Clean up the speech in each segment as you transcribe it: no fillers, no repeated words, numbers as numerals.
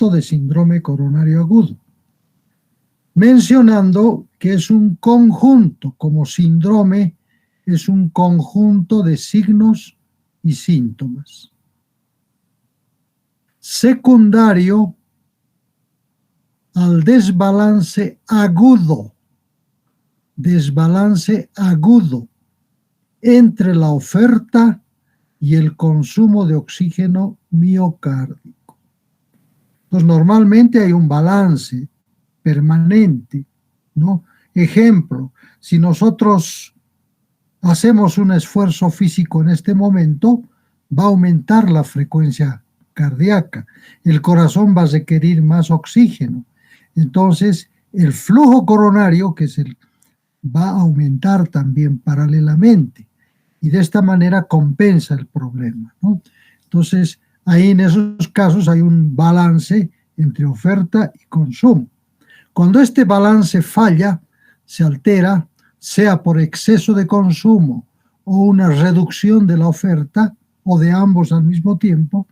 concepto de síndrome coronario agudo, mencionando que es un conjunto, como síndrome es un conjunto de signos y síntomas. Secundario al desbalance agudo entre la oferta y el consumo de oxígeno miocárdico. Entonces, normalmente hay un balance permanente, ¿no? Ejemplo, si nosotros hacemos un esfuerzo físico en este momento, va a aumentar la frecuencia cardíaca, el corazón va a requerir más oxígeno. Entonces, el flujo coronario, va a aumentar también paralelamente, y de esta manera compensa el problema, ¿no? Entonces, ahí en esos casos hay un balance entre oferta y consumo. Cuando este balance falla, se altera, sea por exceso de consumo o una reducción de la oferta, o de ambos al mismo tiempo,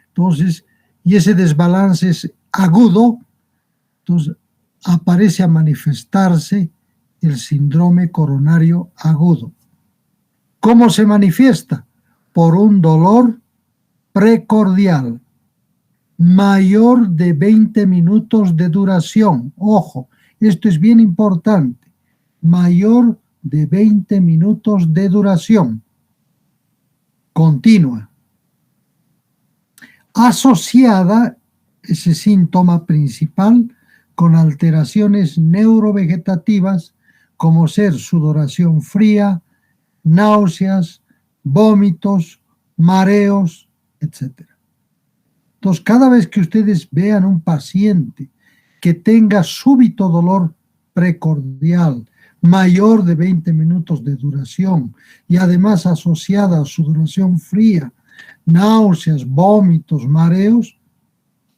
entonces, y ese desbalance es agudo, entonces aparece a manifestarse el síndrome coronario agudo. ¿Cómo se manifiesta? Por un dolor precordial mayor de 20 minutos de duración. Ojo, esto es bien importante. Mayor de 20 minutos de duración. Continua. Asociada, ese síntoma principal, con alteraciones neurovegetativas como ser sudoración fría, náuseas, vómitos, mareos, etc. Entonces, cada vez que ustedes vean un paciente que tenga súbito dolor precordial mayor de 20 minutos de duración y además asociada a sudoración fría, náuseas, vómitos, mareos,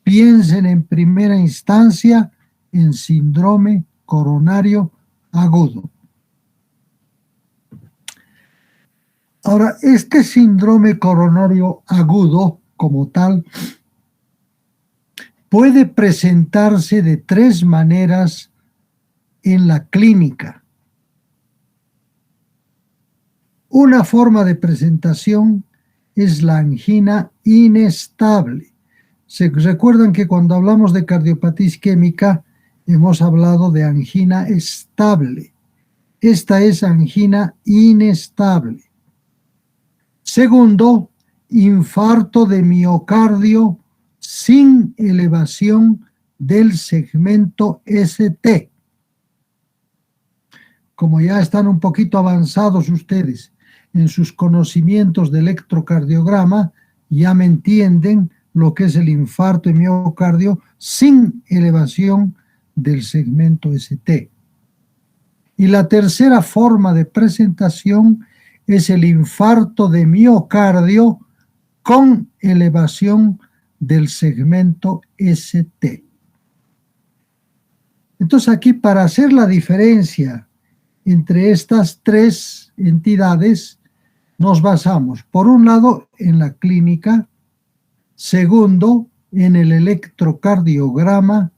piensen en primera instancia en síndrome coronario agudo. Ahora, este síndrome coronario agudo, como tal, puede presentarse de 3 maneras en la clínica. Una forma de presentación es la angina inestable. ¿Se recuerdan que cuando hablamos de cardiopatía isquémica hemos hablado de angina estable? Esta es angina inestable. Segundo, infarto de miocardio sin elevación del segmento ST. Como ya están un poquito avanzados ustedes en sus conocimientos de electrocardiograma, ya me entienden lo que es el infarto de miocardio sin elevación del segmento ST. Y la tercera forma de presentación es el infarto de miocardio con elevación del segmento ST. Entonces aquí, para hacer la diferencia entre estas 3 entidades, nos basamos, por un lado, en la clínica, segundo, en el electrocardiograma,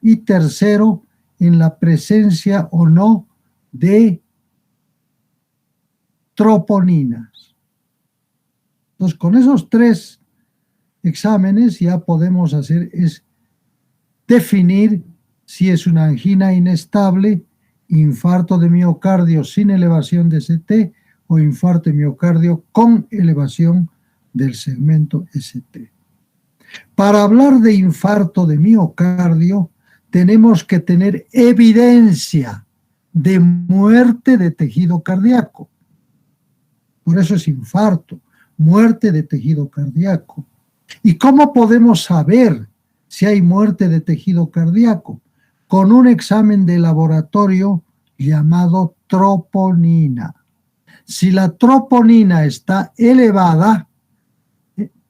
y tercero, en la presencia o no de troponinas. Entonces, con esos 3 exámenes ya podemos definir si es una angina inestable, infarto de miocardio sin elevación de ST o infarto de miocardio con elevación del segmento ST. Para hablar de infarto de miocardio, tenemos que tener evidencia de muerte de tejido cardíaco. Por eso es infarto, muerte de tejido cardíaco. ¿Y cómo podemos saber si hay muerte de tejido cardíaco? Con un examen de laboratorio llamado troponina. Si la troponina está elevada,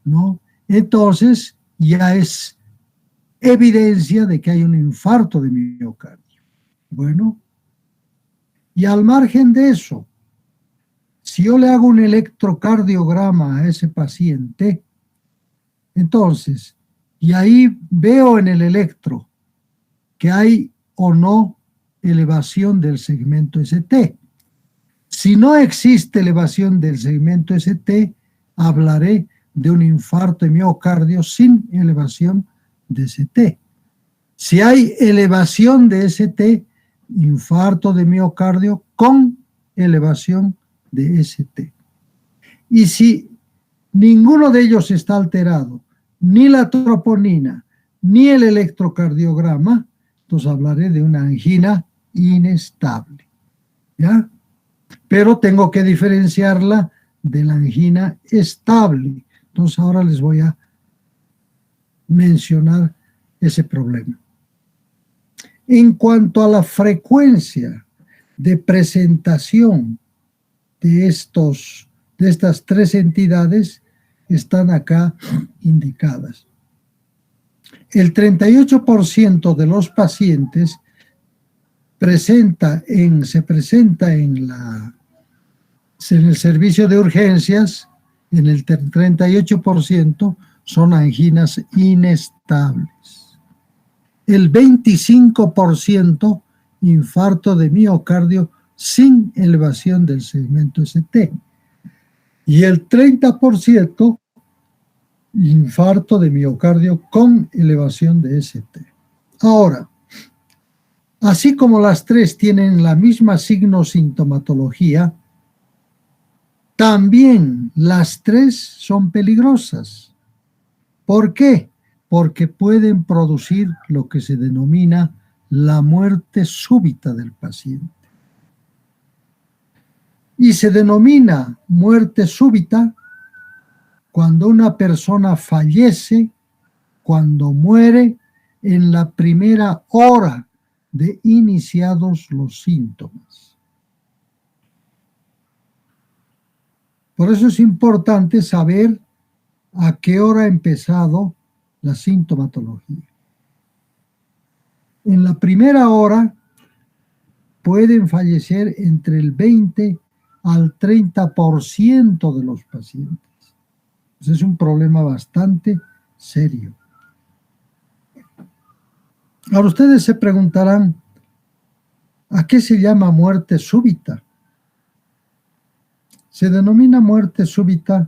¿no?, entonces ya es evidencia de que hay un infarto de miocardio. Bueno, y al margen de eso, si yo le hago un electrocardiograma a ese paciente, entonces y ahí veo en el electro que hay o no elevación del segmento ST. Si no existe elevación del segmento ST, hablaré de un infarto de miocardio sin elevación de ST. Si hay elevación de ST, infarto de miocardio con elevación de ST. Y si ninguno de ellos está alterado, ni la troponina, ni el electrocardiograma, entonces hablaré de una angina inestable. ¿Ya? Pero tengo que diferenciarla de la angina estable. Entonces ahora les voy a mencionar ese problema. En cuanto a la frecuencia de presentación de estas tres entidades, están acá indicadas. El 38% de los pacientes se presenta en el servicio de urgencias, en el 38% son anginas inestables. El 25% infarto de miocardio sin elevación del segmento ST. Y el 30% infarto de miocardio con elevación de ST. Ahora, así como las tres tienen la misma signo-sintomatología, también las tres son peligrosas. ¿Por qué? Porque pueden producir lo que se denomina la muerte súbita del paciente. Y se denomina muerte súbita cuando una persona fallece, cuando muere en la primera hora de iniciados los síntomas. Por eso es importante saber a qué hora ha empezado la sintomatología. En la primera hora pueden fallecer entre el 20 al 30% de los pacientes. Entonces es un problema bastante serio. Ahora ustedes se preguntarán, ¿a qué se llama muerte súbita? Se denomina muerte súbita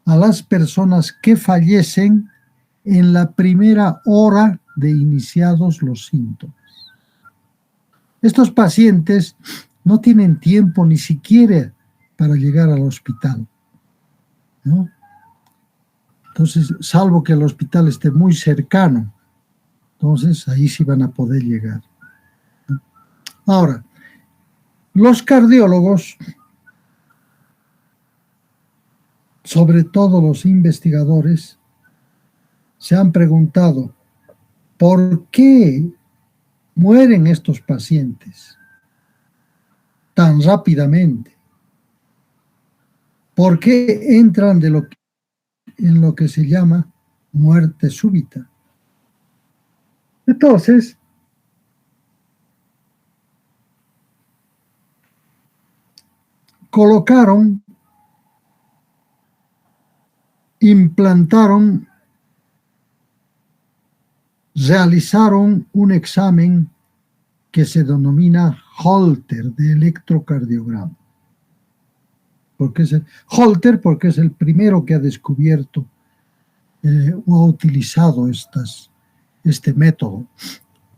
a las personas que fallecen en la primera hora de iniciados los síntomas. Estos pacientes no tienen tiempo ni siquiera para llegar al hospital, ¿no? Entonces, salvo que el hospital esté muy cercano, entonces ahí sí van a poder llegar. Ahora, los cardiólogos, sobre todo los investigadores, se han preguntado ¿por qué mueren estos pacientes tan rápidamente? ¿Por qué entran en lo que se llama muerte súbita? Entonces, realizaron un examen que se denomina Holter de electrocardiograma. Porque es Holter porque es el primero que ha descubierto o ha utilizado este método,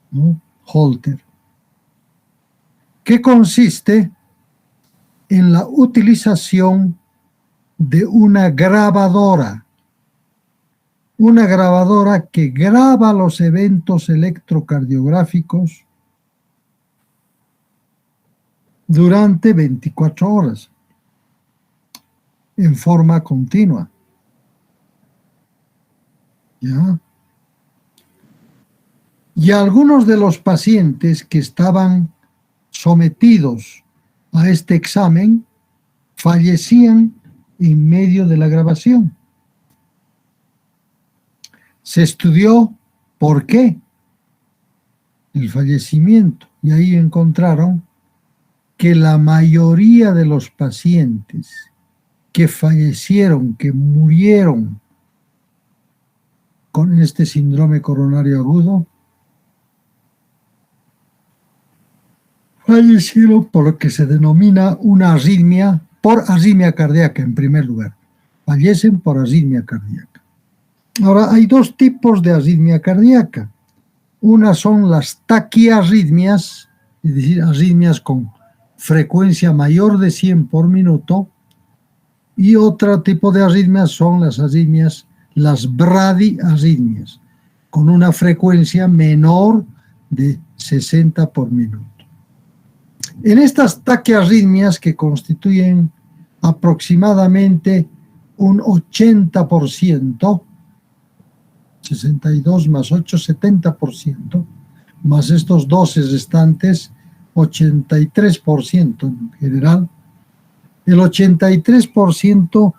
¿no? Holter, que consiste en la utilización de una grabadora que graba los eventos electrocardiográficos durante 24 horas en forma continua. ¿Ya? Y algunos de los pacientes que estaban sometidos a este examen fallecían en medio de la grabación. Se estudió por qué el fallecimiento y ahí encontraron que la mayoría de los pacientes que fallecieron, que murieron con este síndrome coronario agudo fallecieron por lo que se denomina una arritmia, por arritmia cardíaca en primer lugar. Fallecen por arritmia cardíaca. Ahora, hay dos tipos de arritmia cardíaca. Una son las taquiarritmias, es decir, arritmias con frecuencia mayor de 100 por minuto, y otro tipo de arritmias son las arritmias, las bradiarritmias, con una frecuencia menor de 60 por minuto. En estas taquiarritmias, que constituyen aproximadamente un 80%, 62 más 8, 70%, más estos 12 restantes, 83% en general, el 83%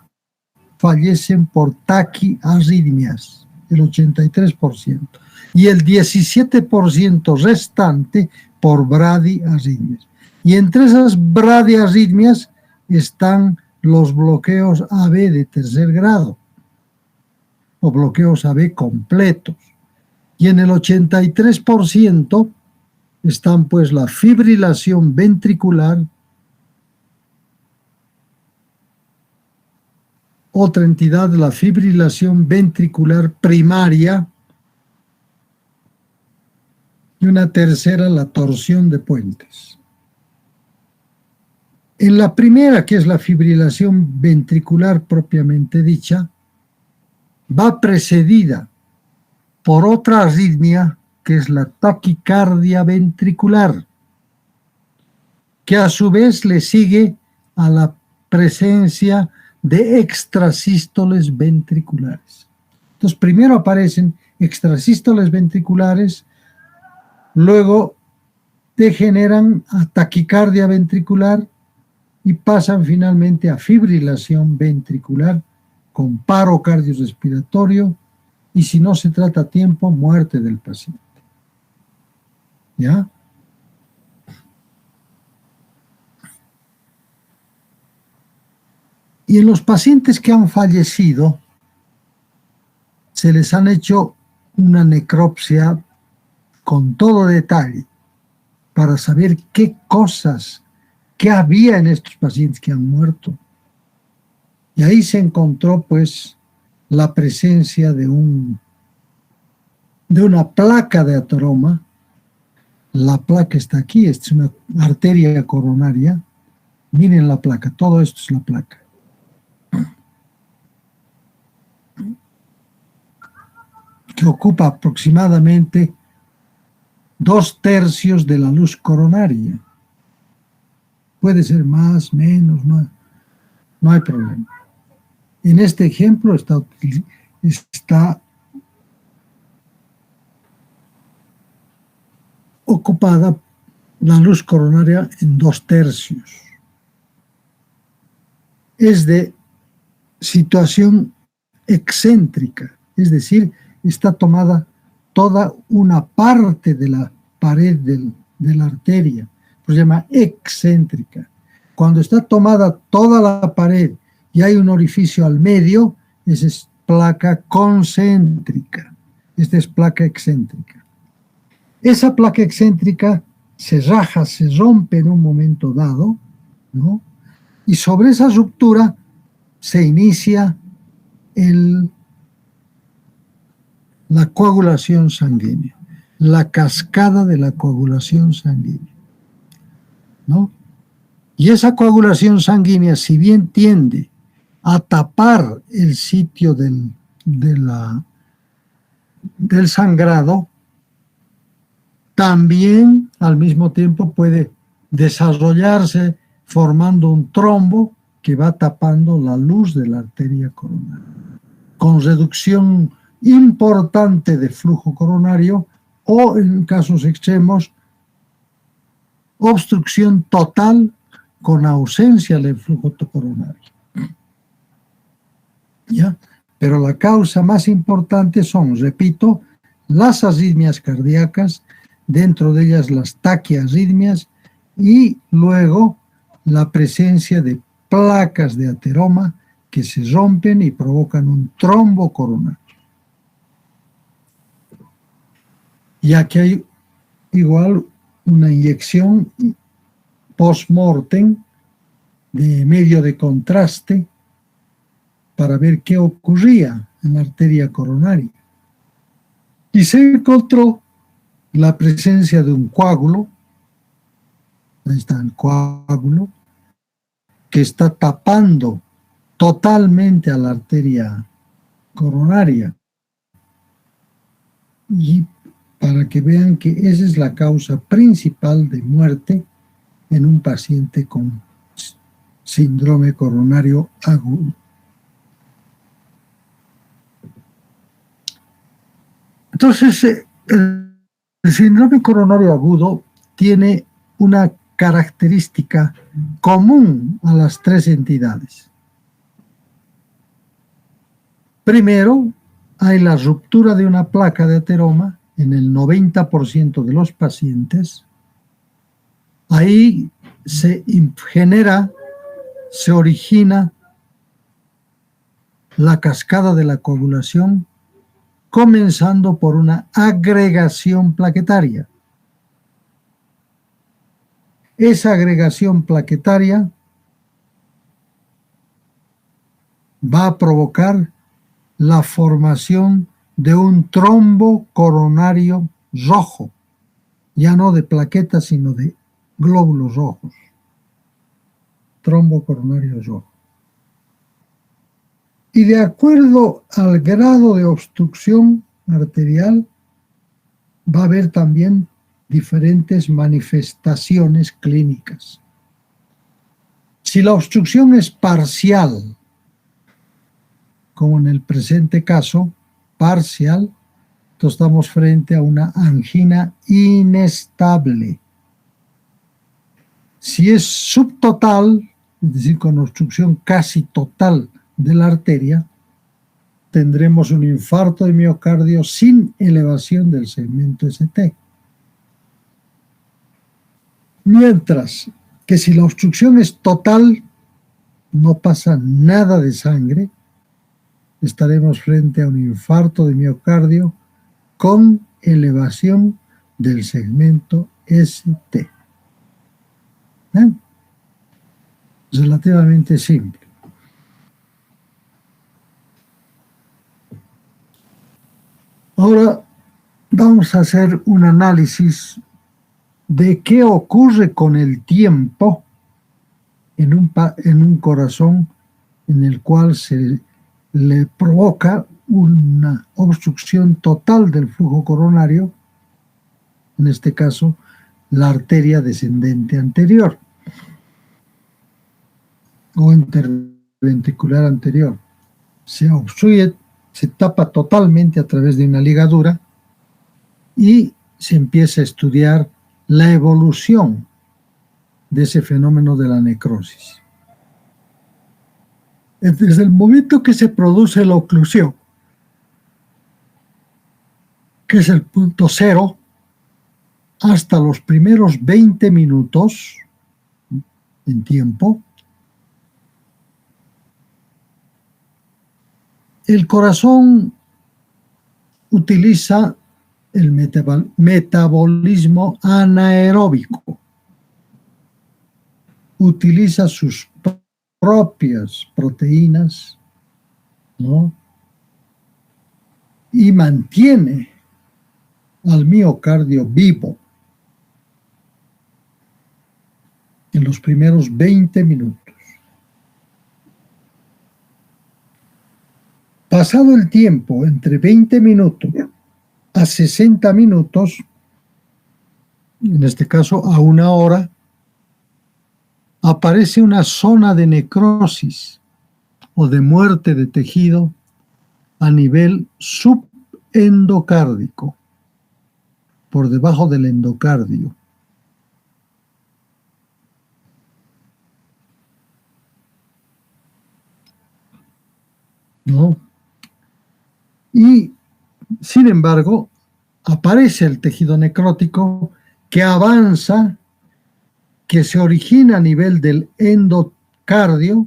fallecen por taquiarritmias, el 83%, y el 17% restante por bradiarritmias. Y entre esas bradiarritmias están los bloqueos AB de tercer grado, o bloqueos AB completos. Y en el 83% están pues la fibrilación ventricular, otra entidad, la fibrilación ventricular primaria, y una tercera, la torsión de puentes. En la primera, que es la fibrilación ventricular propiamente dicha, va precedida por otra arritmia, que es la taquicardia ventricular, que a su vez le sigue a la presencia de extrasístoles ventriculares. Entonces, primero aparecen extrasístoles ventriculares, luego degeneran a taquicardia ventricular y pasan finalmente a fibrilación ventricular con paro cardiorrespiratorio y, si no se trata a tiempo, muerte del paciente. ¿Ya? Y en los pacientes que han fallecido, se les han hecho una necropsia con todo detalle para saber qué cosas, qué había en estos pacientes que han muerto. Y ahí se encontró pues la presencia de una placa de ateroma. La placa está aquí, esta es una arteria coronaria. Miren la placa, todo esto es la placa. Que ocupa aproximadamente 2/3 de la luz coronaria. Puede ser más, menos, no hay problema. En este ejemplo está ocupada la luz coronaria en 2/3. Es de situación excéntrica, es decir, está tomada toda una parte de la pared de la arteria, pues se llama excéntrica. Cuando está tomada toda la pared y hay un orificio al medio, esa es placa concéntrica. Esta es placa excéntrica. Esa placa excéntrica se raja, se rompe en un momento dado, ¿no? Y sobre esa ruptura se inicia la coagulación sanguínea, la cascada de la coagulación sanguínea, ¿no? Y esa coagulación sanguínea, si bien tiende a tapar el sitio del sangrado, también al mismo tiempo puede desarrollarse formando un trombo que va tapando la luz de la arteria coronaria, con reducción importante de flujo coronario o, en casos extremos, obstrucción total con ausencia del flujo coronario. ¿Ya? Pero la causa más importante son, repito, las arritmias cardíacas, dentro de ellas las taquiarritmias, y luego la presencia de placas de ateroma que se rompen y provocan un trombo coronario. Y aquí hay igual una inyección post-mortem de medio de contraste para ver qué ocurría en la arteria coronaria. Y se encontró la presencia de un coágulo, ahí está el coágulo, que está tapando totalmente a la arteria coronaria. Y para que vean que esa es la causa principal de muerte en un paciente con síndrome coronario agudo. Entonces, el síndrome coronario agudo tiene una característica común a las tres entidades. Primero, hay la ruptura de una placa de ateroma en el 90% de los pacientes. Ahí se origina la cascada de la coagulación, comenzando por una agregación plaquetaria. Esa agregación plaquetaria va a provocar la formación de un trombo coronario rojo, ya no de plaquetas, sino de glóbulos rojos. Trombo coronario rojo. Y de acuerdo al grado de obstrucción arterial, va a haber también diferentes manifestaciones clínicas. Si la obstrucción es parcial, como en el presente caso, parcial, entonces estamos frente a una angina inestable. Si es subtotal, es decir, con obstrucción casi total de la arteria, tendremos un infarto de miocardio sin elevación del segmento ST. Mientras que si la obstrucción es total, no pasa nada de sangre, estaremos frente a un infarto de miocardio con elevación del segmento ST. Relativamente simple. Ahora vamos a hacer un análisis de qué ocurre con el tiempo en un corazón en el cual se le provoca una obstrucción total del flujo coronario, en este caso la arteria descendente anterior o interventricular anterior. Se obstruye, se tapa totalmente a través de una ligadura y se empieza a estudiar la evolución de ese fenómeno de la necrosis. Desde el momento que se produce la oclusión, que es el punto cero, hasta los primeros 20 minutos en tiempo, el corazón utiliza el metabolismo anaeróbico, utiliza sus propias proteínas, ¿no? Y mantiene al miocardio vivo en los primeros 20 minutos. Pasado el tiempo, entre 20 minutos a 60 minutos, en este caso a 1 hora, aparece una zona de necrosis o de muerte de tejido a nivel subendocárdico, por debajo del endocardio. ¿No? Y, sin embargo, aparece el tejido necrótico que avanza, que se origina a nivel del endocardio,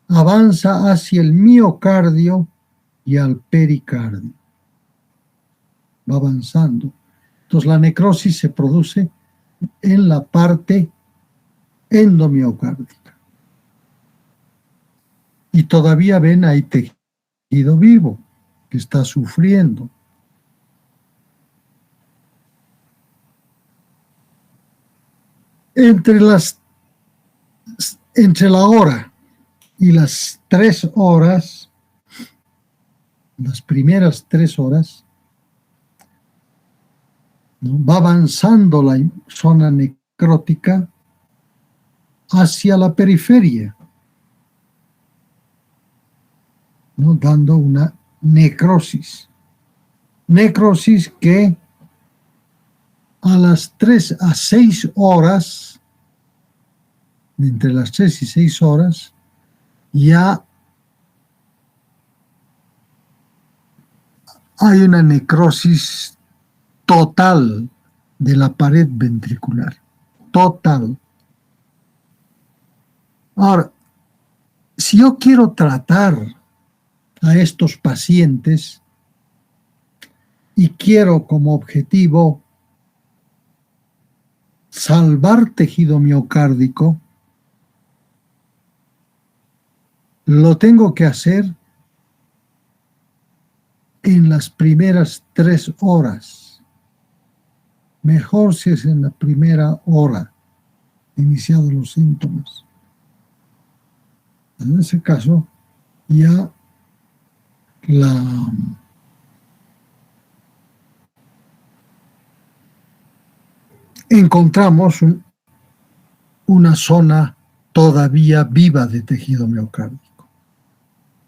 avanza hacia el miocardio y al pericardio. Va avanzando. Entonces la necrosis se produce en la parte endomiocárdica. Y todavía ven, hay tejido vivo que está sufriendo. Entre la hora y las 3 horas, las primeras 3 horas, ¿no?, va avanzando la zona necrótica hacia la periferia, ¿no?, dando una necrosis. Necrosis que a las 3 a 6 horas, entre las 3 y 6 horas, ya hay una necrosis total de la pared ventricular. Total. Ahora, si yo quiero tratar a estos pacientes y quiero como objetivo salvar tejido miocárdico, lo tengo que hacer en las primeras 3 horas. Mejor si es en la primera hora, iniciados los síntomas. En ese caso, ya encontramos una zona todavía viva de tejido miocárdico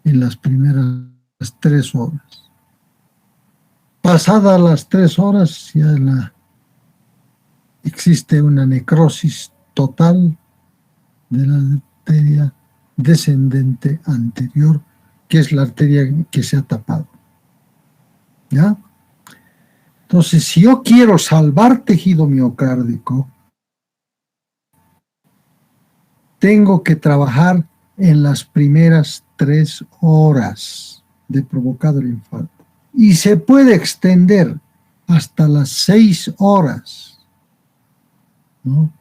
en las primeras 3 horas. Pasadas las 3 horas, ya existe una necrosis total de la arteria descendente anterior, que es la arteria que se ha tapado. ¿Ya? Entonces, si yo quiero salvar tejido miocárdico, tengo que trabajar en las primeras 3 horas de provocado el infarto. Y se puede extender hasta las 6 horas, ¿no?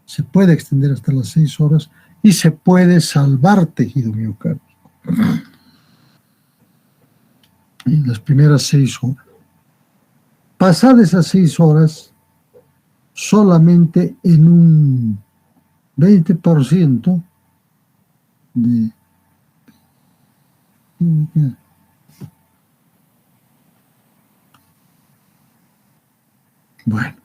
Se puede extender hasta las 6 horas y se puede salvar tejido miocárdico en las primeras 6 horas. Pasadas esas 6 horas, solamente en un 20% de... Bueno.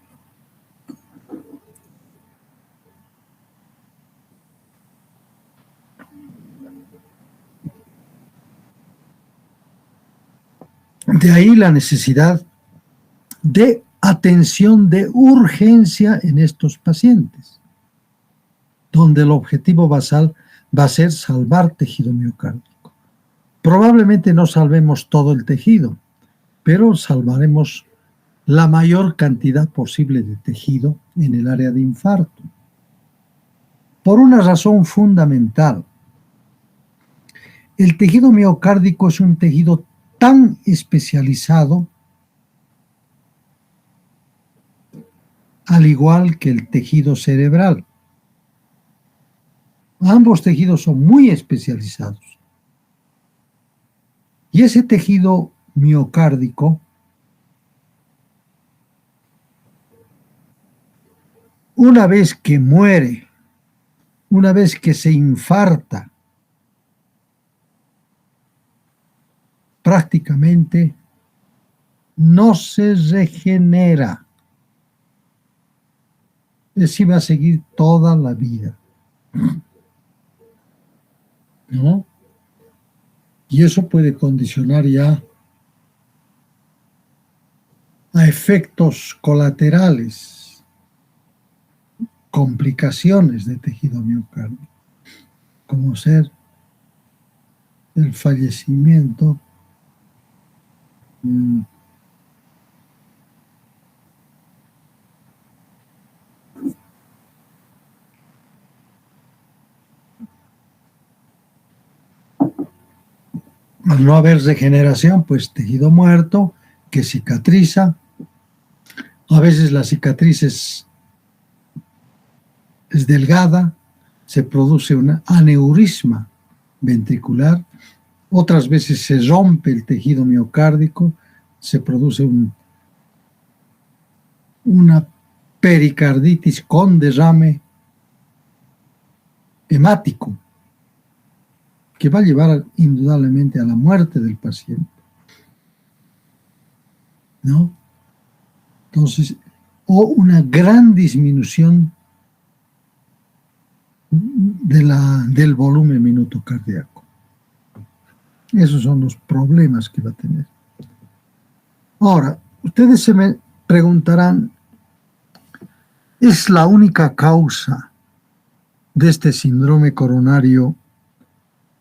De ahí la necesidad de atención de urgencia en estos pacientes, donde el objetivo basal va a ser salvar tejido miocárdico. Probablemente no salvemos todo el tejido, pero salvaremos la mayor cantidad posible de tejido en el área de infarto. Por una razón fundamental. El tejido miocárdico es un tejido tan especializado, al igual que el tejido cerebral. Ambos tejidos son muy especializados. Y ese tejido miocárdico, una vez que muere, una vez que se infarta, prácticamente no se regenera. Es decir, va a seguir toda la vida, ¿no? Y eso puede condicionar ya a efectos colaterales, complicaciones de tejido miocárdico, como ser el fallecimiento, al no haber regeneración, pues tejido muerto que cicatriza, A veces la cicatriz es delgada, se produce un aneurisma ventricular, otras veces se rompe el tejido miocárdico, se produce una pericarditis con derrame hemático, que va a llevar indudablemente a la muerte del paciente, ¿no? Entonces, o una gran disminución del volumen minuto cardíaco. Esos son los problemas que va a tener. Ahora, ustedes se me preguntarán, ¿es la única causa de este síndrome coronario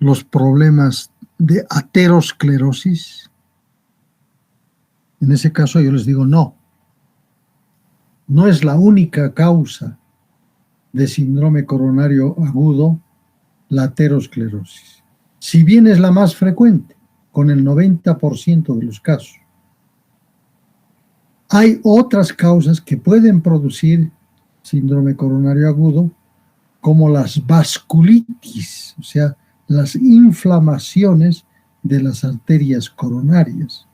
los problemas de aterosclerosis? En ese caso yo les digo no. No es la única causa de síndrome coronario agudo la aterosclerosis. Si bien es la más frecuente, con el 90% de los casos. Hay otras causas que pueden producir síndrome coronario agudo, como las vasculitis, o sea, las inflamaciones de las arterias coronarias.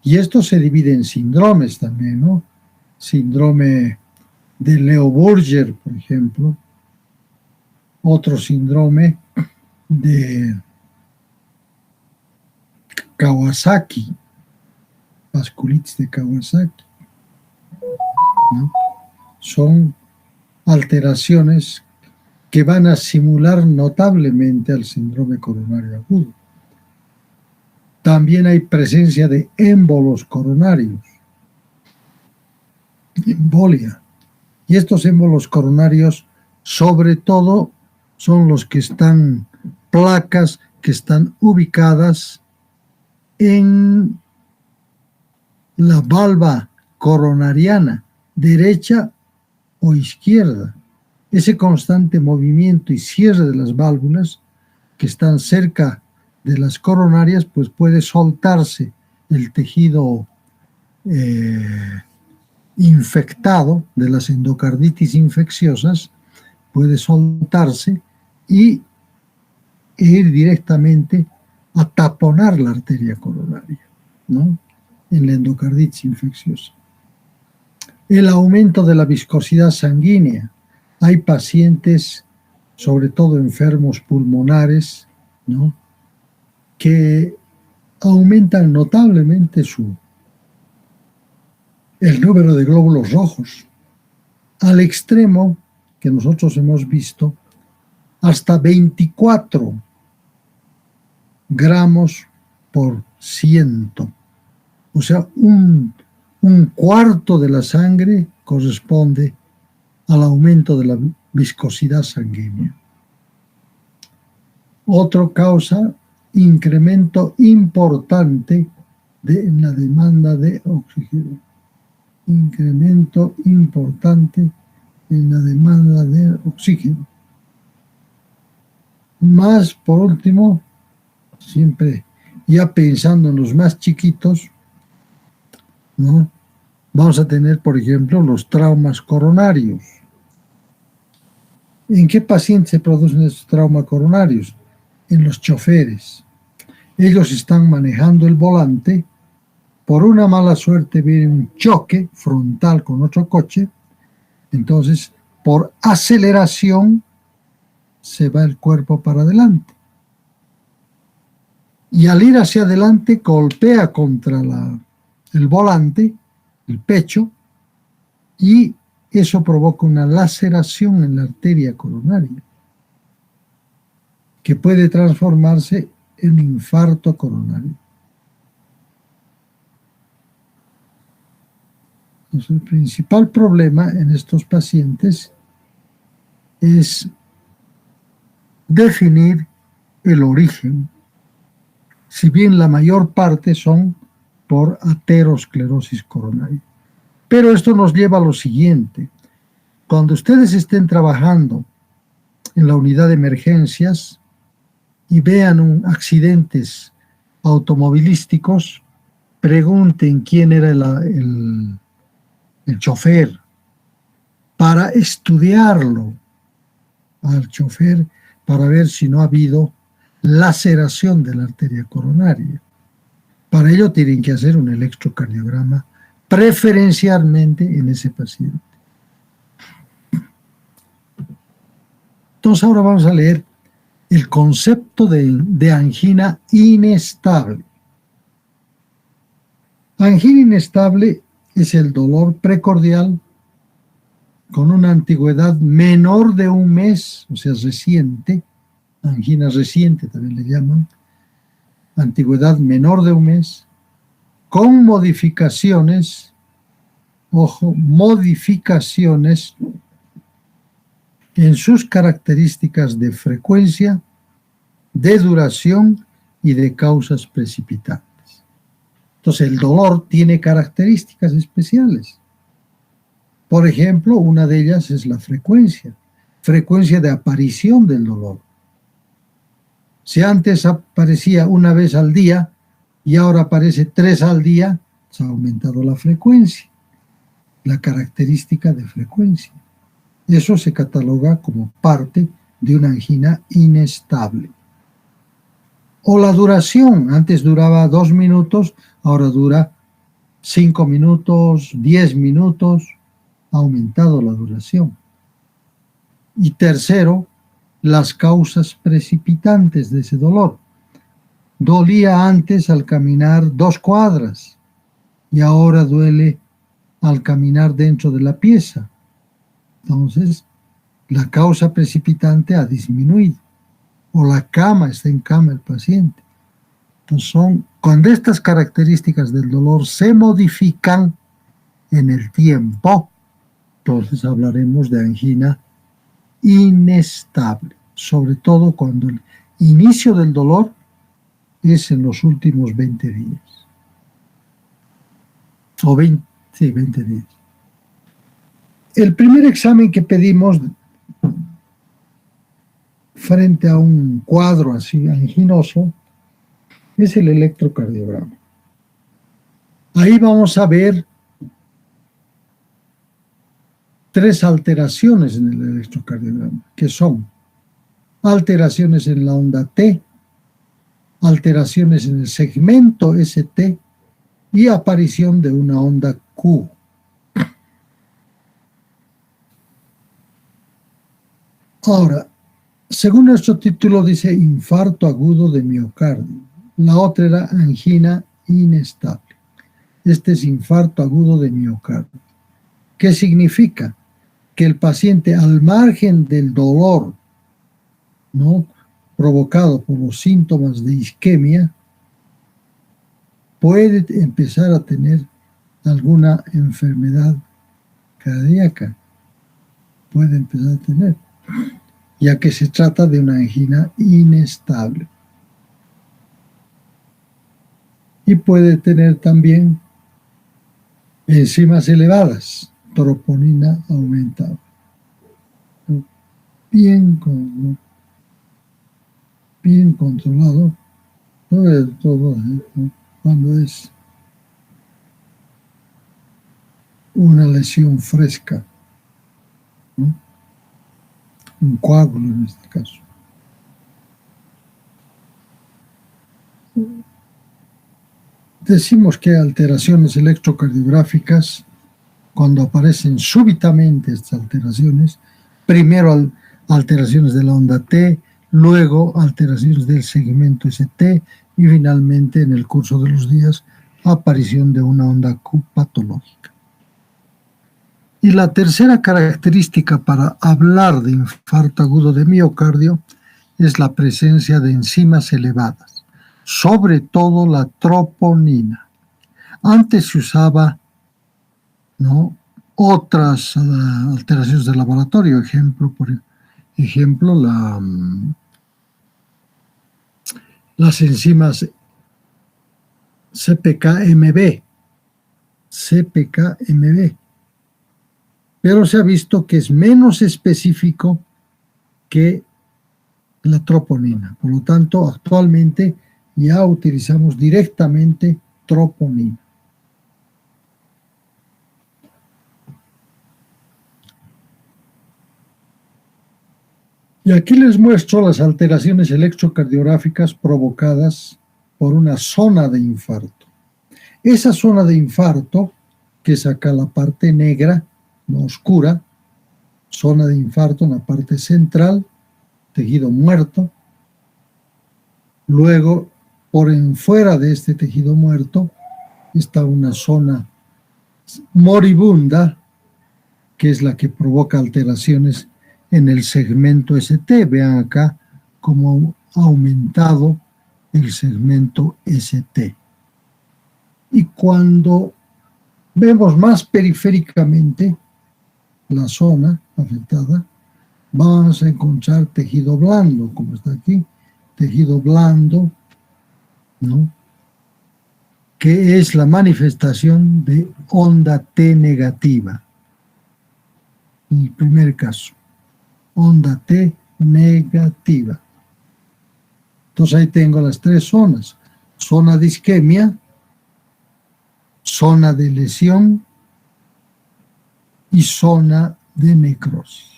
Y esto se divide en síndromes también, ¿no? Síndrome de Leo-Burger, por ejemplo. Otro síndrome de Kawasaki, vasculitis de Kawasaki, ¿no? Son alteraciones que van a simular notablemente al síndrome coronario agudo. También hay presencia de émbolos coronarios, embolia. Y estos émbolos coronarios, sobre todo, son los que están, placas que están ubicadas en la valva coronariana, derecha o izquierda. Ese constante movimiento y cierre de las válvulas que están cerca de las coronarias, pues puede soltarse el tejido infectado de las endocarditis infecciosas, puede soltarse y ir directamente a taponar la arteria coronaria, ¿no? En la endocarditis infecciosa. El aumento de la viscosidad sanguínea. Hay pacientes, sobre todo enfermos pulmonares, ¿no?, que aumentan notablemente el número de glóbulos rojos, al extremo que nosotros hemos visto, hasta 24 gramos por ciento. O sea, un cuarto de la sangre corresponde al aumento de la viscosidad sanguínea. Otra causa, incremento importante en la demanda de oxígeno. Incremento importante en la demanda de oxígeno. Más, por último, siempre ya pensando en los más chiquitos, ¿no?, vamos a tener, por ejemplo, los traumas coronarios. ¿En qué pacientes se producen estos traumas coronarios? En los choferes. Ellos están manejando el volante, por una mala suerte viene un choque frontal con otro coche, entonces por aceleración se va el cuerpo para adelante. Y al ir hacia adelante golpea contra el volante, el pecho, y eso provoca una laceración en la arteria coronaria, que puede transformarse en infarto coronario. Entonces, el principal problema en estos pacientes es definir el origen, si bien la mayor parte son por aterosclerosis coronaria. Pero esto nos lleva a lo siguiente: cuando ustedes estén trabajando en la unidad de emergencias y vean accidentes automovilísticos, pregunten quién era el el chofer, para estudiarlo al chofer para ver si no ha habido laceración de la arteria coronaria. Para ello tienen que hacer un electrocardiograma preferencialmente en ese paciente. Entonces ahora vamos a leer el concepto de angina inestable. Angina inestable es el dolor precordial con una antigüedad menor de un mes, o sea, reciente, angina reciente también le llaman, antigüedad menor de un mes, con modificaciones, ojo, modificaciones en sus características de frecuencia, de duración y de causas precipitantes. Entonces, el dolor tiene características especiales. Por ejemplo, una de ellas es la frecuencia de aparición del dolor. Si antes aparecía una vez al día y ahora aparece 3 al día, se ha aumentado la frecuencia, la característica de frecuencia. Eso se cataloga como parte de una angina inestable. O la duración, antes duraba 2 minutos, ahora dura 5 minutos, 10 minutos, ha aumentado la duración. Y tercero, las causas precipitantes de ese dolor. Dolía antes al caminar 2 cuadras y ahora duele al caminar dentro de la pieza. Entonces, la causa precipitante ha disminuido. O la cama, está en cama el paciente. Entonces, cuando estas características del dolor se modifican en el tiempo, entonces hablaremos de angina inestable, sobre todo cuando el inicio del dolor es en los últimos 20 días. O 20 días. El primer examen que pedimos frente a un cuadro así anginoso es el electrocardiograma. Ahí vamos a ver 3 alteraciones en el electrocardiograma, que son alteraciones en la onda T, alteraciones en el segmento ST y aparición de una onda Q. Ahora, según nuestro título dice infarto agudo de miocardio. La otra era angina inestable. Este es infarto agudo de miocardio. ¿Qué significa? Que el paciente, al margen del dolor, ¿no?, provocado por los síntomas de isquemia, puede empezar a tener alguna enfermedad cardíaca. Puede empezar a tener, ya que se trata de una angina inestable. Y puede tener también enzimas elevadas, troponina aumentada. Bien controlado, sobre todo cuando es una lesión fresca, ¿no?, un coágulo en este caso. Decimos que alteraciones electrocardiográficas, cuando aparecen súbitamente estas alteraciones, primero alteraciones de la onda T, luego alteraciones del segmento ST y finalmente en el curso de los días aparición de una onda Q patológica. Y la tercera característica para hablar de infarto agudo de miocardio es la presencia de enzimas elevadas, sobre todo la troponina. Antes se usaba, ¿no?, otras alteraciones de laboratorio, por ejemplo, las enzimas CPK-MB, pero se ha visto que es menos específico que la troponina. Por lo tanto, actualmente ya utilizamos directamente troponina. Y aquí les muestro las alteraciones electrocardiográficas provocadas por una zona de infarto. Esa zona de infarto, que es acá la parte negra, no oscura, zona de infarto en la parte central, tejido muerto. Luego, por en fuera de este tejido muerto, está una zona moribunda, que es la que provoca alteraciones en el segmento ST. Vean acá cómo ha aumentado el segmento ST. Y cuando vemos más periféricamente la zona afectada, vamos a encontrar tejido blando, como está aquí, tejido blando, ¿no?, que es la manifestación de onda T negativa. En el primer caso, onda T negativa. Entonces ahí tengo las tres zonas: zona de isquemia, zona de lesión y zona de necrosis.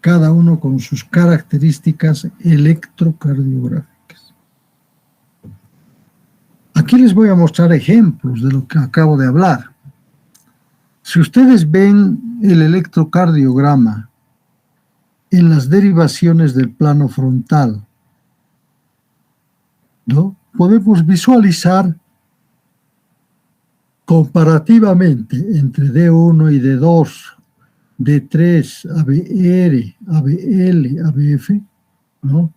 Cada uno con sus características electrocardiográficas. Aquí les voy a mostrar ejemplos de lo que acabo de hablar. Si ustedes ven el electrocardiograma en las derivaciones del plano frontal, ¿no?, podemos visualizar comparativamente entre D1 y D2, D3, ABR, ABL, ABF, ¿no?,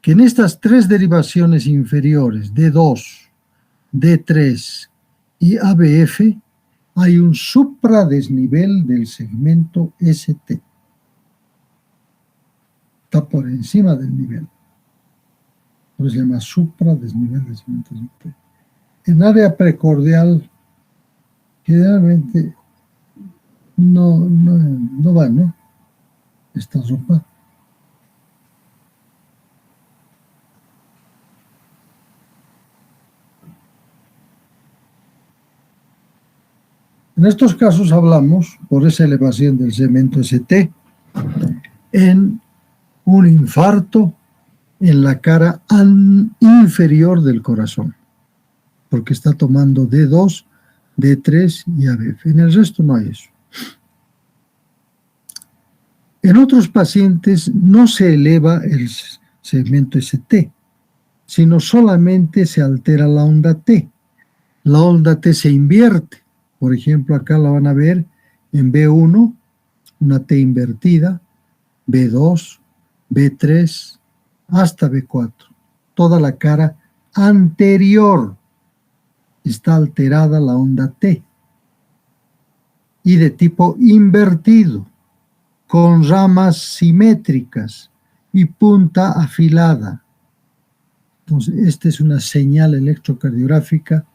que en estas tres derivaciones inferiores, D2, D3 y ABF, hay un supradesnivel del segmento ST. Está por encima del nivel. Por eso se llama supradesnivel del segmento ST. En área precordial, generalmente no va, ¿no?, esta ropa. En estos casos hablamos, por esa elevación del segmento ST, en un infarto en la cara inferior del corazón, porque está tomando D2, D3 y ABF. En el resto no hay eso. En otros pacientes no se eleva el segmento ST, sino solamente se altera la onda T. La onda T se invierte. Por ejemplo, acá la van a ver en B1, una T invertida, B2, B3, hasta B4. Toda la cara anterior está alterada la onda T y de tipo invertido, con ramas simétricas y punta afilada. Entonces, esta es una señal electrocardiográfica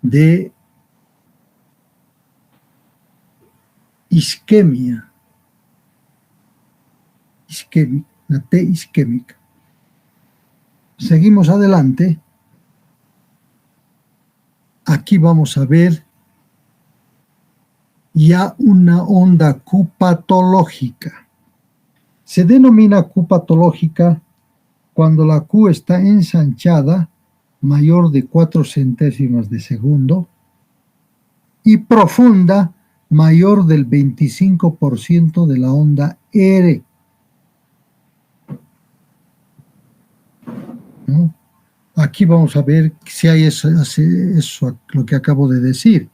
de isquemia, la T isquémica. Seguimos adelante. Aquí vamos a ver ya una onda Q patológica. Se denomina Q patológica cuando la Q está ensanchada, mayor de 4 centésimas de segundo, y profunda, mayor del 25% de la onda R, ¿no? Aquí vamos a ver si hay eso, lo que acabo de decir.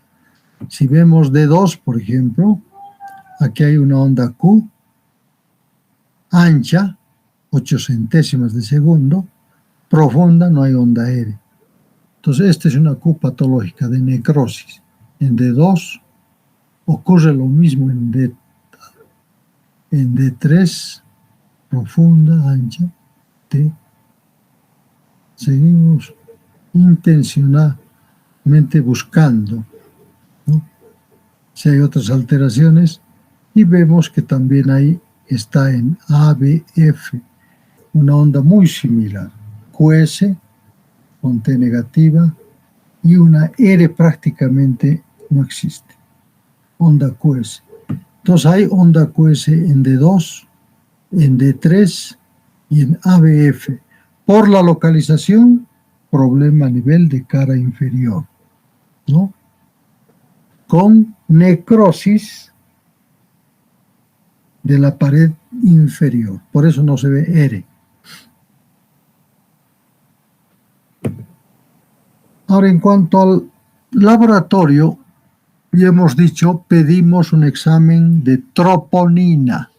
Si vemos D2, por ejemplo, aquí hay una onda Q ancha, 8 centésimas de segundo, profunda, no hay onda R. Entonces, esta es una Q patológica de necrosis. En D2 ocurre lo mismo en D3, profunda, ancha, T. Seguimos intencionalmente buscando, ¿no?, si hay otras alteraciones, y vemos que también ahí está en ABF, una onda muy similar, QS con T negativa, y una R prácticamente no existe, onda QS. Entonces hay onda QS en D2, en D3 y en ABF. Por la localización, problema a nivel de cara inferior, ¿no? Con necrosis de la pared inferior. Por eso no se ve R. Ahora, en cuanto al laboratorio, ya hemos dicho, pedimos un examen de troponina.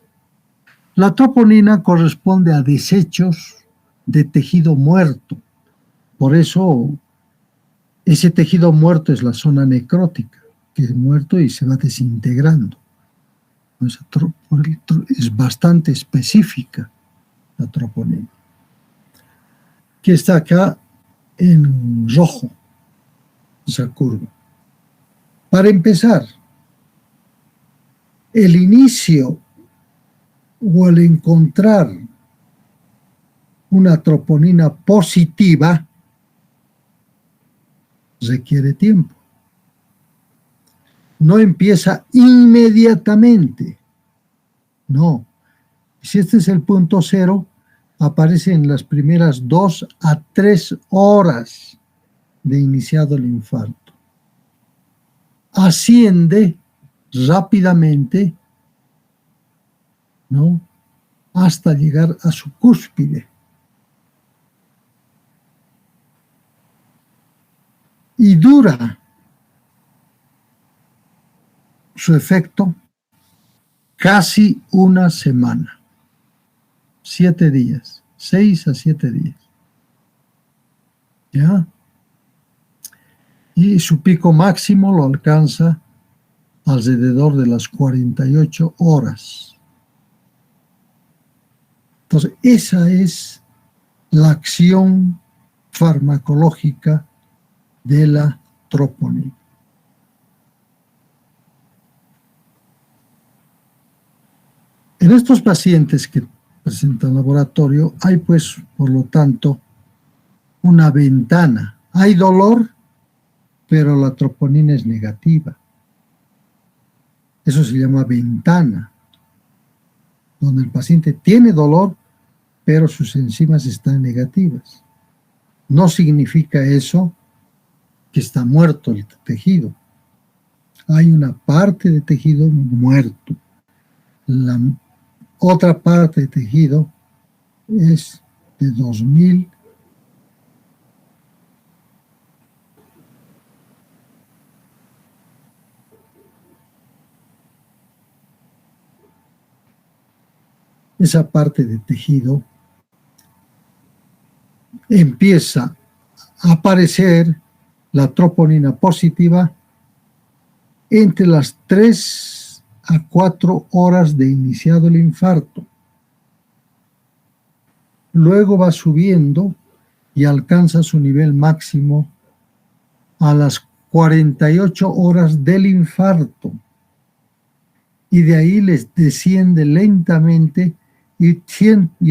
La troponina corresponde a desechos de tejido muerto. Por eso, ese tejido muerto es la zona necrótica, que es muerto y se va desintegrando. Es bastante específica la troponina, que está acá en rojo, esa curva. Para empezar, el inicio o al encontrar una troponina positiva requiere tiempo. No empieza inmediatamente. No. Si este es el punto cero, aparece en las primeras 2 a 3 horas de iniciado el infarto. Asciende rápidamente, ¿no?, hasta llegar a su cúspide. Y dura su efecto casi una semana, 7 días, 6 a 7 días. ¿Ya? Y su pico máximo lo alcanza alrededor de las 48 horas. Entonces, esa es la acción farmacológica de la troponina. En estos pacientes que presentan laboratorio, hay pues, por lo tanto, una ventana. Hay dolor, pero la troponina es negativa. Eso se llama ventana, donde el paciente tiene dolor, pero sus enzimas están negativas. No significa eso que está muerto el tejido. Hay una parte de tejido muerto. La otra parte de tejido es de 2000 esa parte de tejido empieza a aparecer la troponina positiva entre las 3 a 4 horas de iniciado el infarto. Luego va subiendo y alcanza su nivel máximo a las 48 horas del infarto. Y de ahí les desciende lentamente y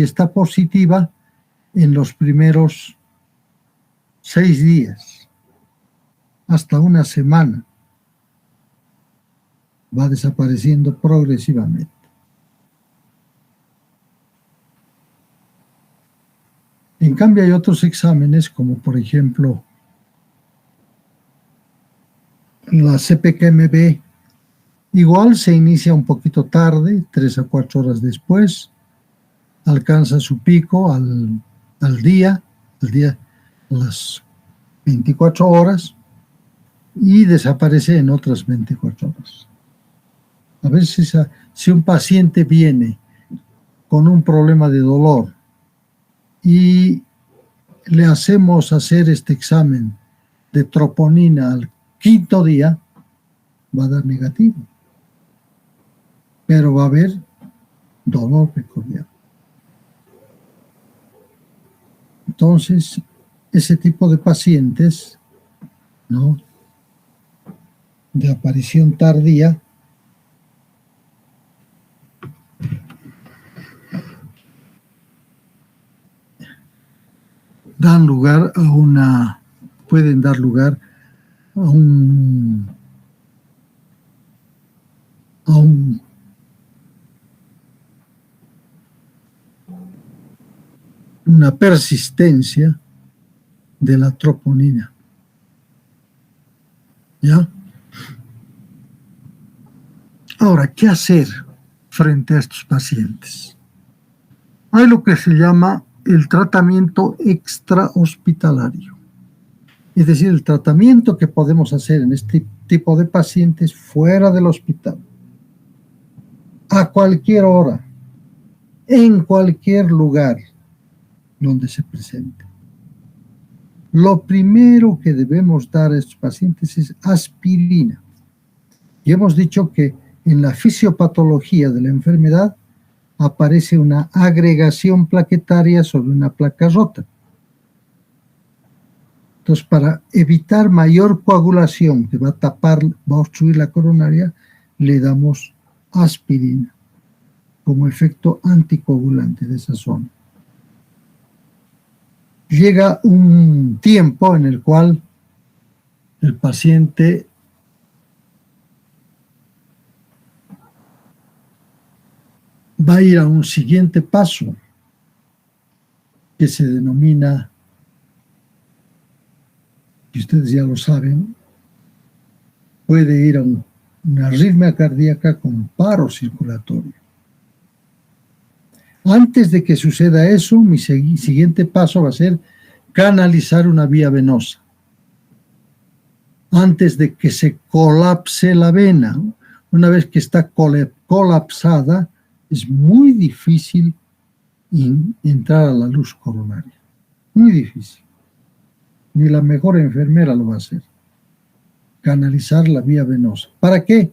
está positiva en los primeros 6 días, hasta una semana. Va desapareciendo progresivamente. En cambio, hay otros exámenes, como por ejemplo la CPKMB. Igual se inicia un poquito tarde, 3 a 4 horas después, alcanza su pico al día, las 24 horas, y desaparece en otras 24 horas. A veces, si un paciente viene con un problema de dolor y le hacemos hacer este examen de troponina al 5.º día, va a dar negativo, pero va a haber dolor precordial. Entonces, ese tipo de pacientes, ¿no?, de aparición tardía, pueden dar lugar a un una persistencia de la troponina. ¿Ya? Ahora, ¿qué hacer frente a estos pacientes? Hay lo que se llama el tratamiento extrahospitalario. Es decir, el tratamiento que podemos hacer en este tipo de pacientes fuera del hospital, a cualquier hora, en cualquier lugar donde se presente. Lo primero que debemos dar a estos pacientes es aspirina. Y hemos dicho que en la fisiopatología de la enfermedad aparece una agregación plaquetaria sobre una placa rota. Entonces, para evitar mayor coagulación que va a tapar, va a obstruir la coronaria, le damos aspirina como efecto anticoagulante de esa zona. Llega un tiempo en el cual el paciente va a ir a un siguiente paso que se denomina, y ustedes ya lo saben, puede ir a una arritmia cardíaca con paro circulatorio. Antes de que suceda eso, mi siguiente paso va a ser canalizar una vía venosa. Antes de que se colapse la vena, una vez que está colapsada, es muy difícil entrar a la luz coronaria. Muy difícil. Ni la mejor enfermera lo va a hacer. Canalizar la vía venosa. ¿Para qué?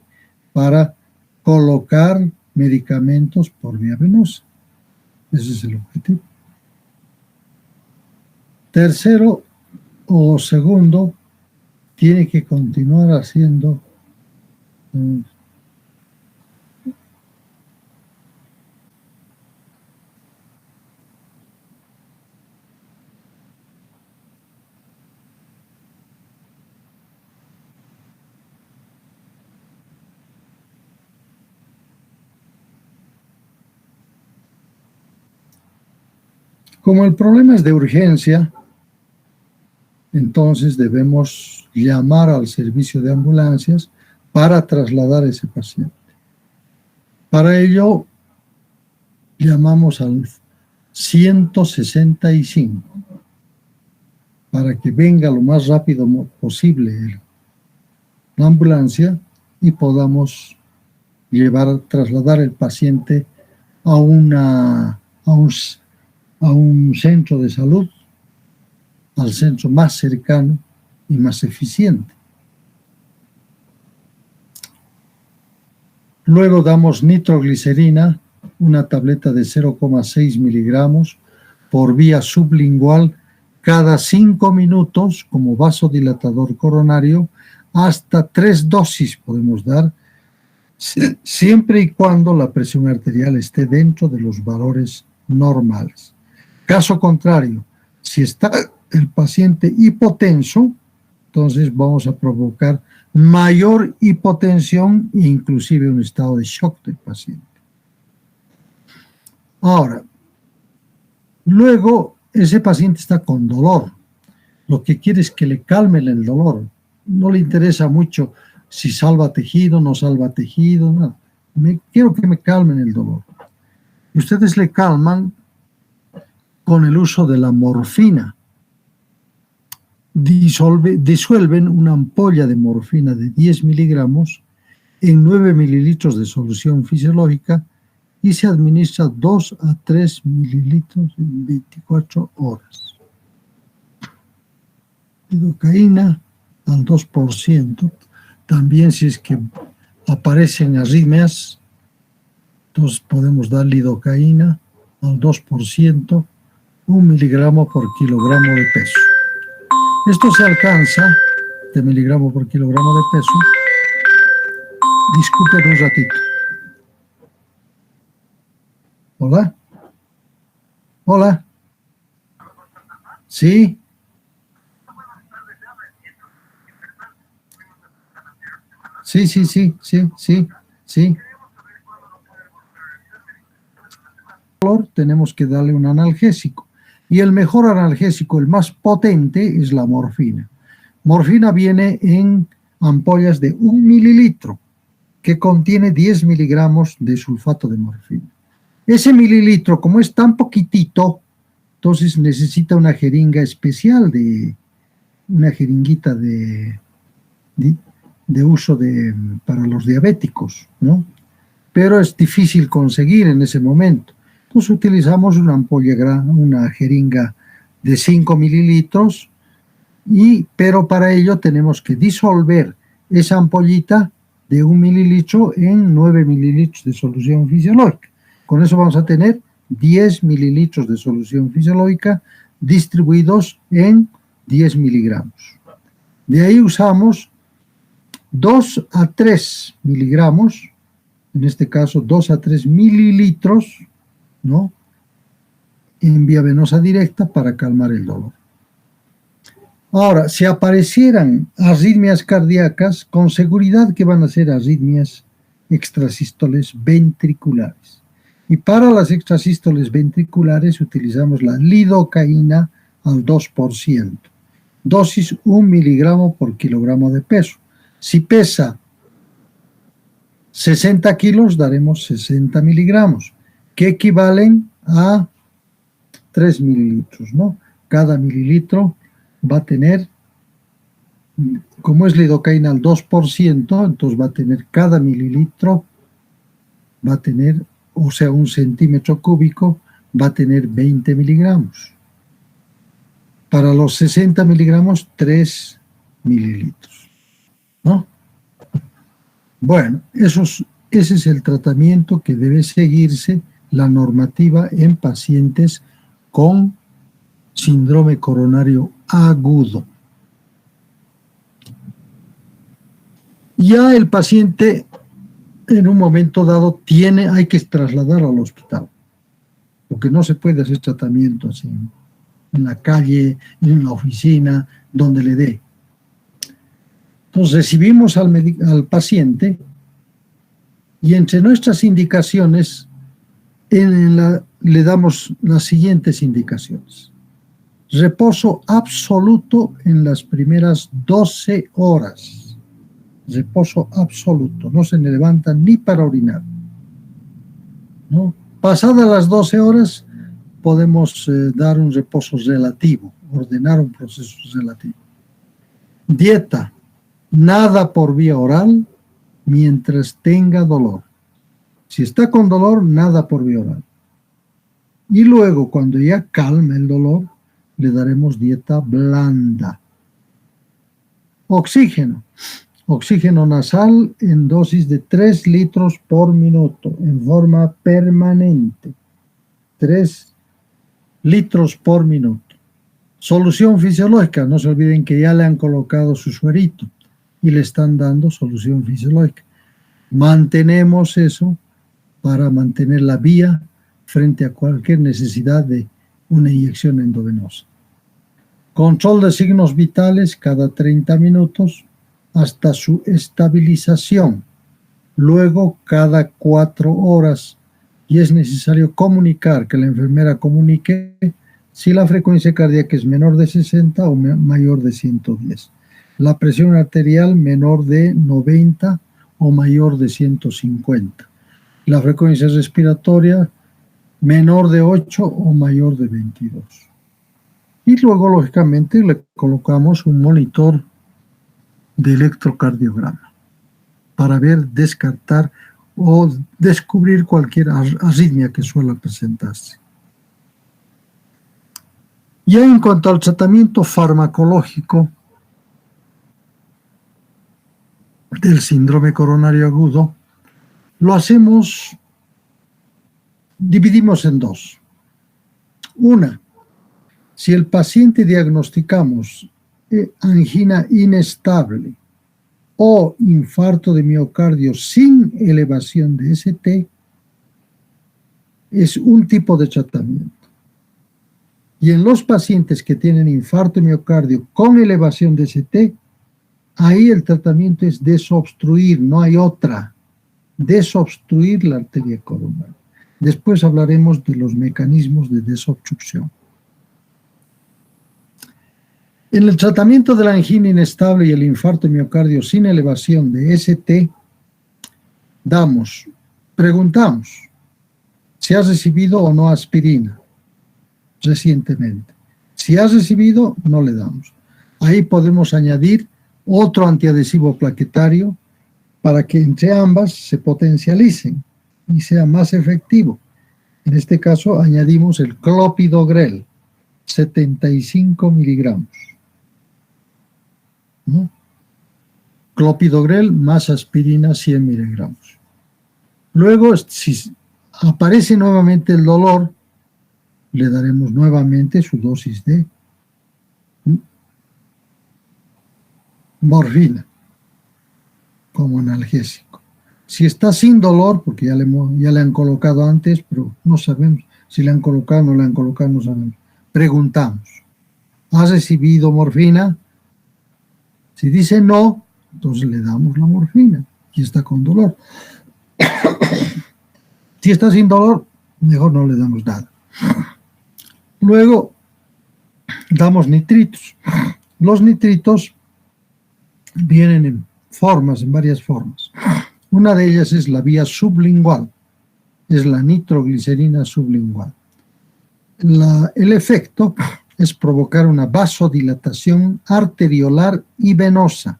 Para colocar medicamentos por vía venosa. Ese es el objetivo. Tercero o segundo, tiene que continuar haciendo como el problema es de urgencia, entonces debemos llamar al servicio de ambulancias para trasladar a ese paciente. Para ello, llamamos al 165 para que venga lo más rápido posible la ambulancia y podamos trasladar el paciente a un centro de salud, al centro más cercano y más eficiente. Luego damos nitroglicerina, una tableta de 0,6 miligramos por vía sublingual cada 5 minutos como vasodilatador coronario, hasta 3 dosis podemos dar, siempre y cuando la presión arterial esté dentro de los valores normales. Caso contrario, si está el paciente hipotenso, entonces vamos a provocar mayor hipotensión e inclusive un estado de shock del paciente. Ahora, luego ese paciente está con dolor. Lo que quiere es que le calmen el dolor. No le interesa mucho si salva tejido, no salva tejido, nada. Quiero que me calmen el dolor. Y ustedes le calman con el uso de la morfina. Disuelven una ampolla de morfina de 10 miligramos en 9 mililitros de solución fisiológica y se administra 2 a 3 mililitros en 24 horas. Lidocaína al 2%. También si es que aparecen arritmias, entonces podemos dar lidocaína al 2%, 1 miligramo por kilogramo de peso. Esto se alcanza de miligramo por kilogramo de peso. Disculpen un ratito. ¿Hola? ¿Hola? ¿Sí? Sí. Tenemos que darle un analgésico. Y el mejor analgésico, el más potente, es la morfina. Morfina viene en ampollas de 1 mililitro, que contiene 10 miligramos de sulfato de morfina. Ese mililitro, como es tan poquitito, entonces necesita una jeringa especial, una jeringuita de uso para los diabéticos, ¿no? Pero es difícil conseguir en ese momento. Entonces utilizamos una una jeringa de 5 mililitros, pero para ello tenemos que disolver esa ampollita de 1 mililitro en 9 mililitros de solución fisiológica. Con eso vamos a tener 10 mililitros de solución fisiológica distribuidos en 10 miligramos. De ahí usamos 2 a 3 miligramos, en este caso 2 a 3 mililitros, ¿no?, en vía venosa directa para calmar el dolor. Ahora, si aparecieran arritmias cardíacas, con seguridad que van a ser arritmias extrasístoles ventriculares. Y para las extrasístoles ventriculares utilizamos la lidocaína al 2%. Dosis 1 miligramo por kilogramo de peso. Si pesa 60 kilos, daremos 60 miligramos, que equivalen a 3 mililitros, ¿no? Cada mililitro va a tener, como es lidocaína al 2%, entonces va a tener cada mililitro, va a tener, o sea, 1 centímetro cúbico, va a tener 20 miligramos. Para los 60 miligramos, 3 mililitros, ¿no? Bueno, ese es el tratamiento que debe seguirse, la normativa en pacientes con síndrome coronario agudo. Ya el paciente en un momento dado hay que trasladarlo al hospital, porque no se puede hacer tratamiento así en la calle, en la oficina, donde le dé. Entonces recibimos al paciente y entre nuestras indicaciones le damos las siguientes indicaciones. Reposo absoluto en las primeras 12 horas. Reposo absoluto. No se levanta ni para orinar, ¿no? Pasadas las 12 horas podemos dar un reposo relativo, ordenar un proceso relativo. Dieta. Nada por vía oral mientras tenga dolor. Si está con dolor, nada por vía oral. Y luego, cuando ya calma el dolor, le daremos dieta blanda. Oxígeno. Oxígeno nasal en dosis de 3 litros por minuto, en forma permanente. 3 litros por minuto. Solución fisiológica. No se olviden que ya le han colocado su suerito y le están dando solución fisiológica. Mantenemos eso para mantener la vía frente a cualquier necesidad de una inyección endovenosa. Control de signos vitales cada 30 minutos hasta su estabilización. Luego, cada 4 horas. Y es necesario comunicar, que la enfermera comunique si la frecuencia cardíaca es menor de 60 o mayor de 110. La presión arterial menor de 90 o mayor de 150. La frecuencia respiratoria menor de 8 o mayor de 22. Y luego, lógicamente, le colocamos un monitor de electrocardiograma para descartar o descubrir cualquier arritmia que suele presentarse. Ya en cuanto al tratamiento farmacológico del síndrome coronario agudo, dividimos en dos. Una, si el paciente diagnosticamos angina inestable o infarto de miocardio sin elevación de ST, es un tipo de tratamiento. Y en los pacientes que tienen infarto de miocardio con elevación de ST, ahí el tratamiento es desobstruir, no hay otra. Desobstruir la arteria coronaria. Después hablaremos de los mecanismos de desobstrucción. En el tratamiento de la angina inestable y el infarto de miocardio sin elevación de ST, preguntamos si has recibido o no aspirina recientemente. Si has recibido, no le damos. Ahí podemos añadir otro antiadhesivo plaquetario para que entre ambas se potencialicen y sea más efectivo. En este caso añadimos el clopidogrel, 75 miligramos. ¿No? Clopidogrel más aspirina, 100 miligramos. Luego, si aparece nuevamente el dolor, le daremos nuevamente su dosis de morfina como analgésico. Si está sin dolor, porque ya le han colocado antes, pero no sabemos si le han colocado o no le han colocado, no sabemos. Preguntamos, ¿has recibido morfina? Si dice no, entonces le damos la morfina y está con dolor. Si está sin dolor, mejor no le damos nada. Luego, damos nitritos. Los nitritos vienen en varias formas. Una de ellas es la vía sublingual, es la nitroglicerina sublingual. El efecto es provocar una vasodilatación arteriolar y venosa,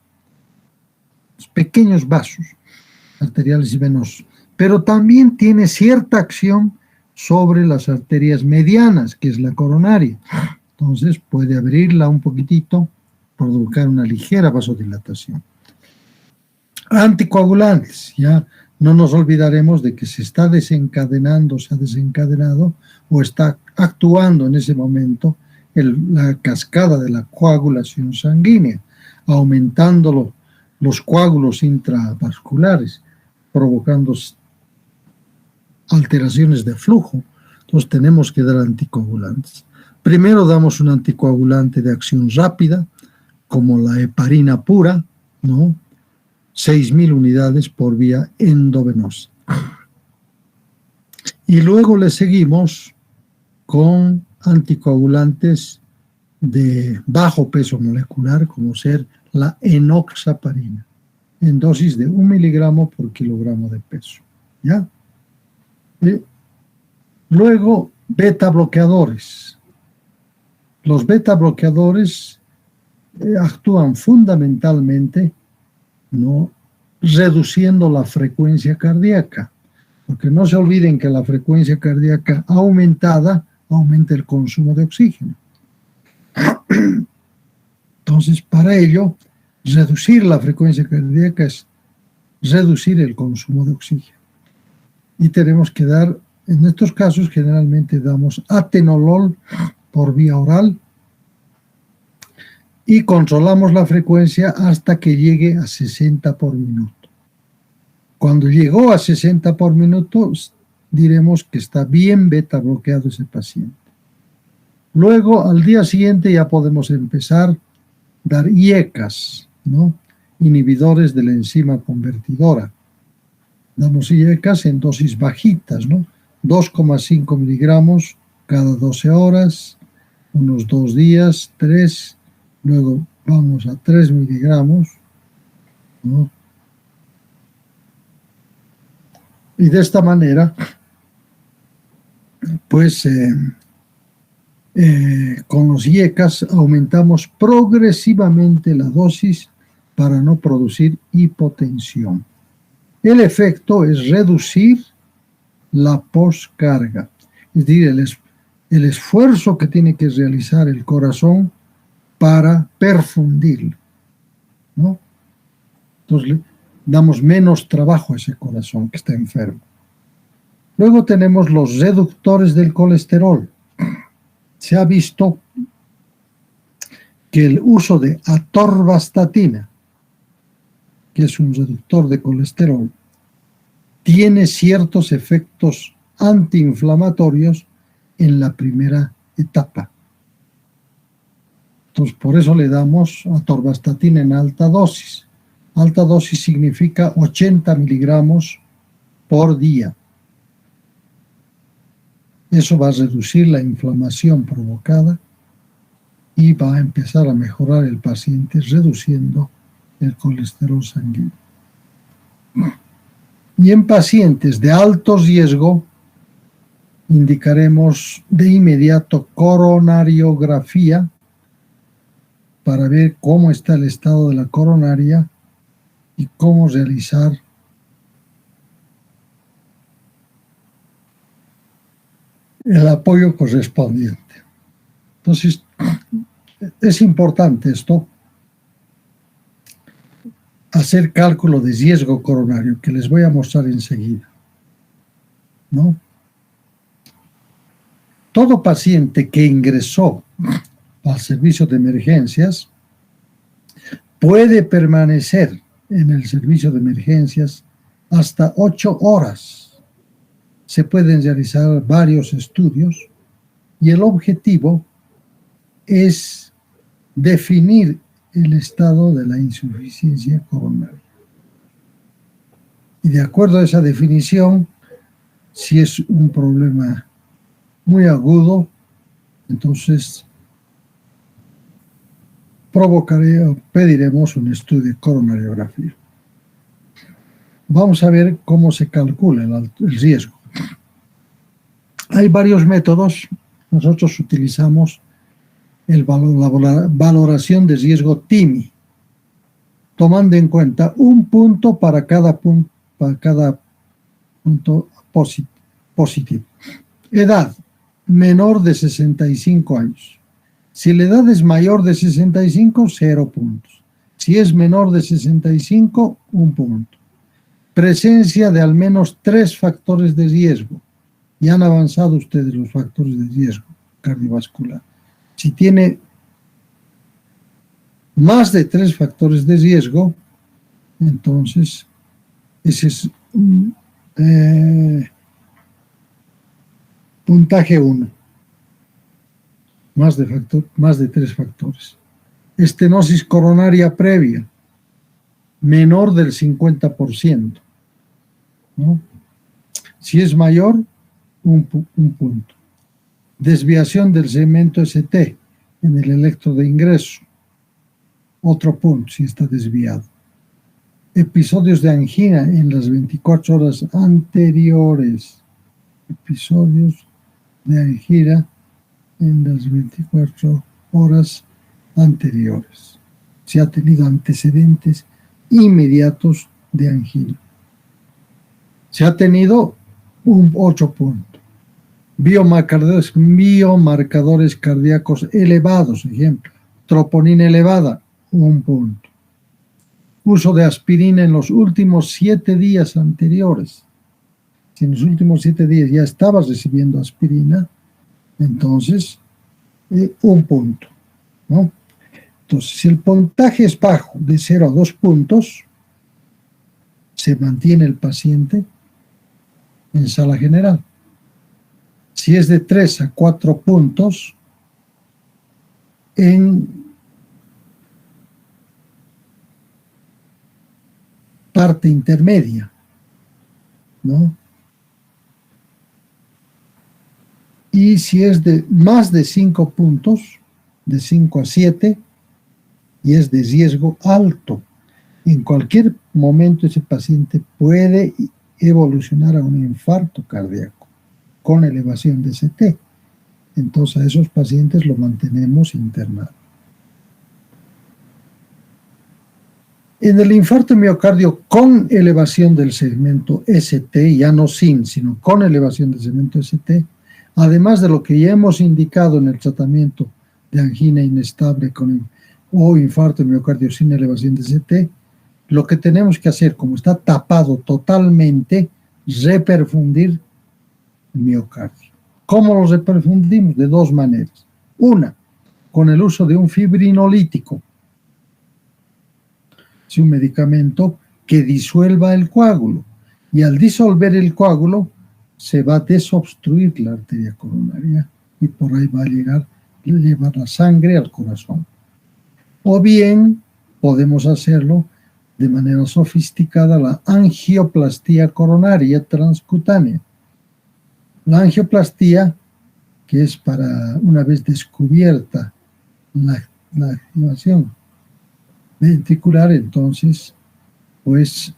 los pequeños vasos arteriales y venosos, pero también tiene cierta acción sobre las arterias medianas, que es la coronaria. Entonces puede abrirla un poquitito, provocar una ligera vasodilatación. Anticoagulantes, ya no nos olvidaremos de que se ha desencadenado o está actuando en ese momento la cascada de la coagulación sanguínea, aumentando los coágulos intravasculares, provocando alteraciones de flujo. Entonces tenemos que dar anticoagulantes. Primero damos un anticoagulante de acción rápida, como la heparina pura, ¿no? 6.000 unidades por vía endovenosa. Y luego le seguimos con anticoagulantes de bajo peso molecular, como ser la enoxaparina, en dosis de 1 miligramo por kilogramo de peso. ¿Ya? Luego, beta bloqueadores. Los beta bloqueadores actúan fundamentalmente, ¿no?, reduciendo la frecuencia cardíaca, porque no se olviden que la frecuencia cardíaca aumentada aumenta el consumo de oxígeno. Entonces, para ello, reducir la frecuencia cardíaca es reducir el consumo de oxígeno. Y tenemos que dar, en estos casos generalmente damos atenolol por vía oral y controlamos la frecuencia hasta que llegue a 60 por minuto. Cuando llegó a 60 por minuto, diremos que está bien beta bloqueado ese paciente. Luego, al día siguiente ya podemos empezar a dar IECAS, ¿no?, inhibidores de la enzima convertidora. Damos IECAS en dosis bajitas, ¿no? 2,5 miligramos cada 12 horas, unos 2 días, 3, luego vamos a 3 miligramos, ¿no? Y de esta manera, pues con los IECAS aumentamos progresivamente la dosis para no producir hipotensión. El efecto es reducir la poscarga, es decir, el esfuerzo que tiene que realizar el corazón para perfundirlo, ¿no? Entonces le damos menos trabajo a ese corazón que está enfermo. Luego tenemos los reductores del colesterol. Se ha visto que el uso de atorvastatina, que es un reductor de colesterol, tiene ciertos efectos antiinflamatorios en la primera etapa. Entonces, por eso le damos atorvastatina en alta dosis. Alta dosis significa 80 miligramos por día. Eso va a reducir la inflamación provocada y va a empezar a mejorar el paciente reduciendo el colesterol sanguíneo. Y en pacientes de alto riesgo, indicaremos de inmediato coronariografía para ver cómo está el estado de la coronaria y cómo realizar el apoyo correspondiente. Entonces, es importante esto, hacer cálculo de riesgo coronario, que les voy a mostrar enseguida, ¿no? Todo paciente que ingresó al servicio de emergencias puede permanecer en el servicio de emergencias hasta 8 horas. Se pueden realizar varios estudios y el objetivo es definir el estado de la insuficiencia coronaria. Y de acuerdo a esa definición, si es un problema muy agudo, entonces pediremos un estudio de coronariografía. Vamos a ver cómo se calcula el riesgo. Hay varios métodos. Nosotros utilizamos la valoración de riesgo TIMI, tomando en cuenta un punto para cada punto positivo. Edad, menor de 65 años. Si la edad es mayor de 65, 0 puntos. Si es menor de 65, 1 punto. Presencia de al menos 3 factores de riesgo. Ya han avanzado ustedes los factores de riesgo cardiovascular. Si tiene más de 3 factores de riesgo, entonces ese es puntaje 1. Más de 3 factores. Estenosis coronaria previa, menor del 50%, ¿no? Si es mayor, un punto. Desviación del segmento ST en el electro de ingreso, otro punto si está desviado. Episodios de angina en las 24 horas anteriores. Episodios de angina en las 24 horas anteriores. Si ha tenido antecedentes inmediatos de angina. Si ha tenido un 8 puntos. Biomarcadores cardíacos elevados, ejemplo, troponina elevada, 1 punto. Uso de aspirina en los últimos 7 días anteriores. Si en los últimos 7 días ya estabas recibiendo aspirina, entonces 1 punto, ¿no? Entonces, si el puntaje es bajo, de 0 a 2 puntos, se mantiene el paciente en sala general. Si es de 3 a 4 puntos, en parte intermedia, ¿no? Y si es de más de 5 puntos, de 5 a 7, y es de riesgo alto, en cualquier momento ese paciente puede evolucionar a un infarto cardíaco con elevación de ST. Entonces a esos pacientes los mantenemos internados. En el infarto miocardio con elevación del segmento ST, ya no sin, sino con elevación del segmento ST, además de lo que ya hemos indicado en el tratamiento de angina inestable o infarto miocardio sin elevación de ST, lo que tenemos que hacer, como está tapado totalmente, reperfundir el miocardio. ¿Cómo lo reperfundimos? De 2 maneras. Una, con el uso de un fibrinolítico. Es un medicamento que disuelva el coágulo. Y al disolver el coágulo, se va a desobstruir la arteria coronaria y por ahí va a llevar la sangre al corazón. O bien, podemos hacerlo de manera sofisticada, la angioplastía coronaria transcutánea. La angioplastía, que es para, una vez descubierta la activación ventricular, entonces, pues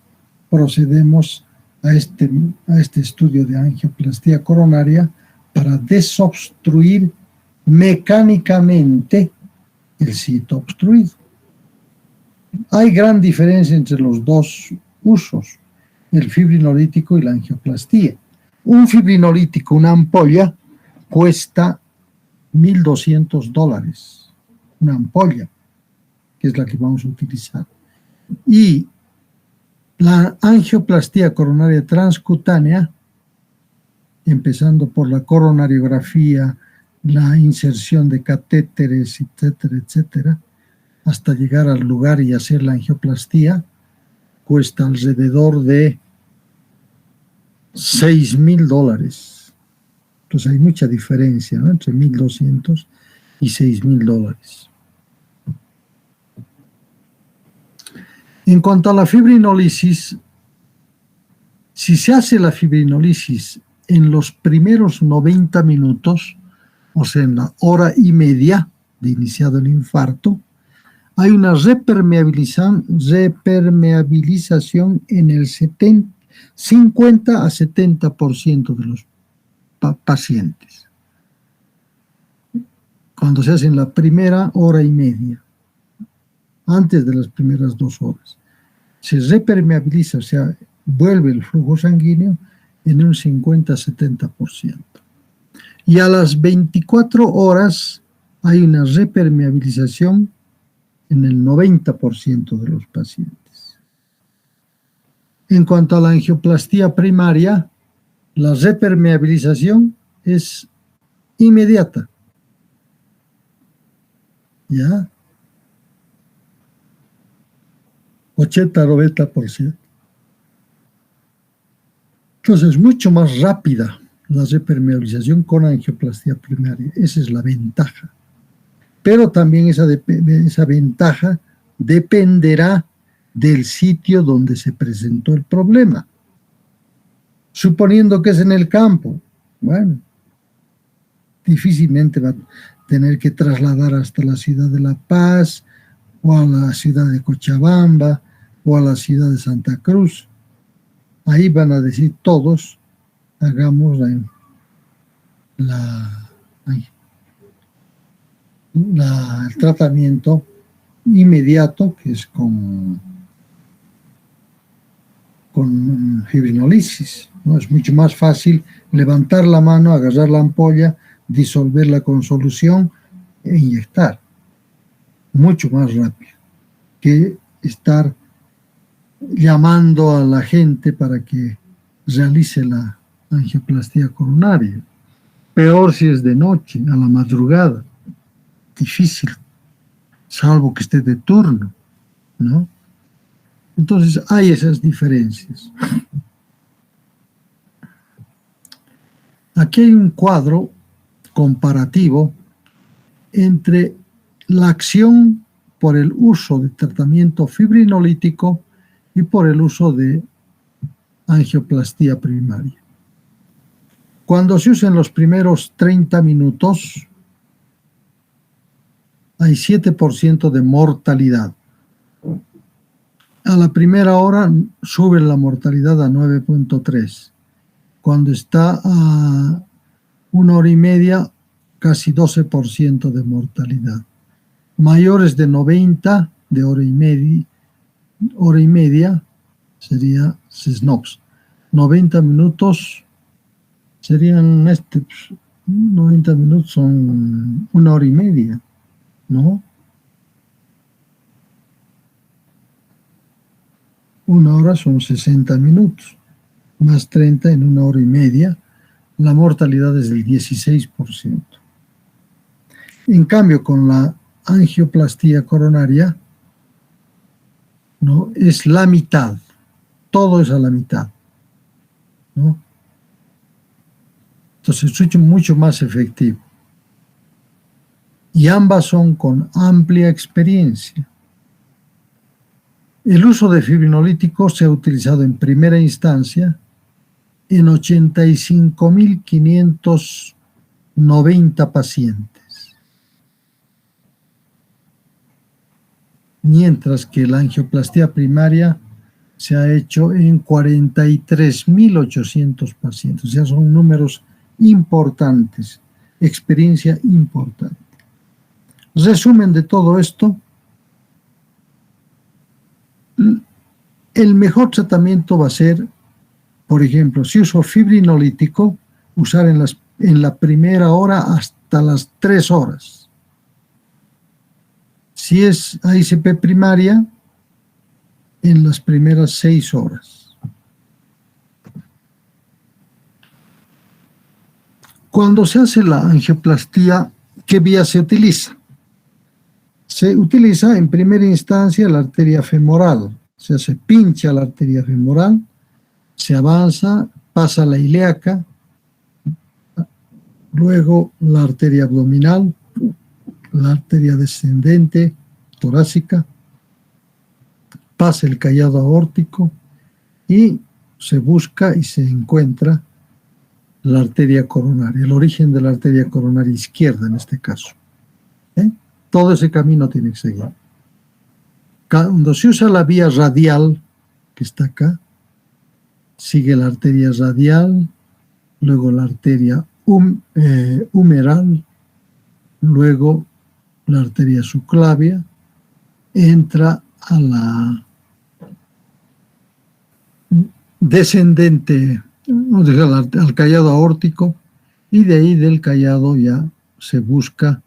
procedemos a este estudio de angioplastía coronaria para desobstruir mecánicamente el sitio obstruido. Hay gran diferencia entre los dos usos, el fibrinolítico y la angioplastía. Un fibrinolítico, una ampolla, cuesta $1,200, una ampolla, que es la que vamos a utilizar. Y la angioplastía coronaria transcutánea, empezando por la coronariografía, la inserción de catéteres, etcétera, etcétera, hasta llegar al lugar y hacer la angioplastía, cuesta alrededor de $6,000. Entonces hay mucha diferencia, ¿no?, entre 1,200 y $6,000. En cuanto a la fibrinolisis, si se hace la fibrinolisis en los primeros 90 minutos, o sea, en la hora y media de iniciado el infarto, hay una repermeabilización en el 50 a 70% de los pacientes. Cuando se hace en la primera hora y media, antes de las primeras 2 horas, se repermeabiliza, o sea, vuelve el flujo sanguíneo en un 50 a 70%. Y a las 24 horas hay una repermeabilización en el 90% de los pacientes. En cuanto a la angioplastía primaria, la repermeabilización es inmediata. ¿Ya? 80-90%. Entonces, es mucho más rápida la repermeabilización con angioplastía primaria. Esa es la ventaja. Pero también esa ventaja dependerá del sitio donde se presentó el problema. Suponiendo que es en el campo, bueno, difícilmente va a tener que trasladar hasta la ciudad de La Paz, o a la ciudad de Cochabamba, o a la ciudad de Santa Cruz. Ahí van a decir todos, hagamos el tratamiento inmediato, que es con fibrinolisis, ¿no? Es mucho más fácil levantar la mano, agarrar la ampolla, disolverla con solución e inyectar. Mucho más rápido que estar llamando a la gente para que realice la angioplastía coronaria. Peor si es de noche, a la madrugada. Difícil, salvo que esté de turno, ¿no? Entonces hay esas diferencias. Aquí hay un cuadro comparativo entre la acción por el uso de tratamiento fibrinolítico y por el uso de angioplastía primaria. Cuando se usa en los primeros 30 minutos, hay 7% de mortalidad. A la primera hora sube la mortalidad a 9.3. Cuando está a 1 hora y media, casi 12% de mortalidad. Mayores de 90, de hora y media, sería SNOX. 90 minutos serían 90 minutos son 1 hora y media, ¿no? 1 hora son 60 minutos, más 30 en 1 hora y media, la mortalidad es del 16%. En cambio, con la angioplastía coronaria, ¿no?, es la mitad, todo es a la mitad, ¿no? Entonces es mucho más efectivo. Y ambas son con amplia experiencia. El uso de fibrinolítico se ha utilizado en primera instancia en 85.590 pacientes. mientras que la angioplastía primaria se ha hecho en 43.800 pacientes. O sea, son números importantes, experiencia importante. Resumen de todo esto: el mejor tratamiento va a ser, por ejemplo, si uso fibrinolítico, usar en la primera hora hasta las 3 horas. Si es AICP primaria, en las primeras 6 horas. Cuando se hace la angioplastía, ¿qué vía se utiliza? Se utiliza en primera instancia la arteria femoral. O sea, se pincha la arteria femoral, se avanza, pasa la ilíaca, luego la arteria abdominal, la arteria descendente torácica, pasa el callado aórtico y se busca y se encuentra la arteria coronaria, el origen de la arteria coronaria izquierda en este caso. Todo ese camino tiene que seguir. Cuando se usa la vía radial, que está acá, sigue la arteria radial, luego la arteria humeral, luego la arteria subclavia, entra a la descendente, al callado aórtico, y de ahí del callado ya se busca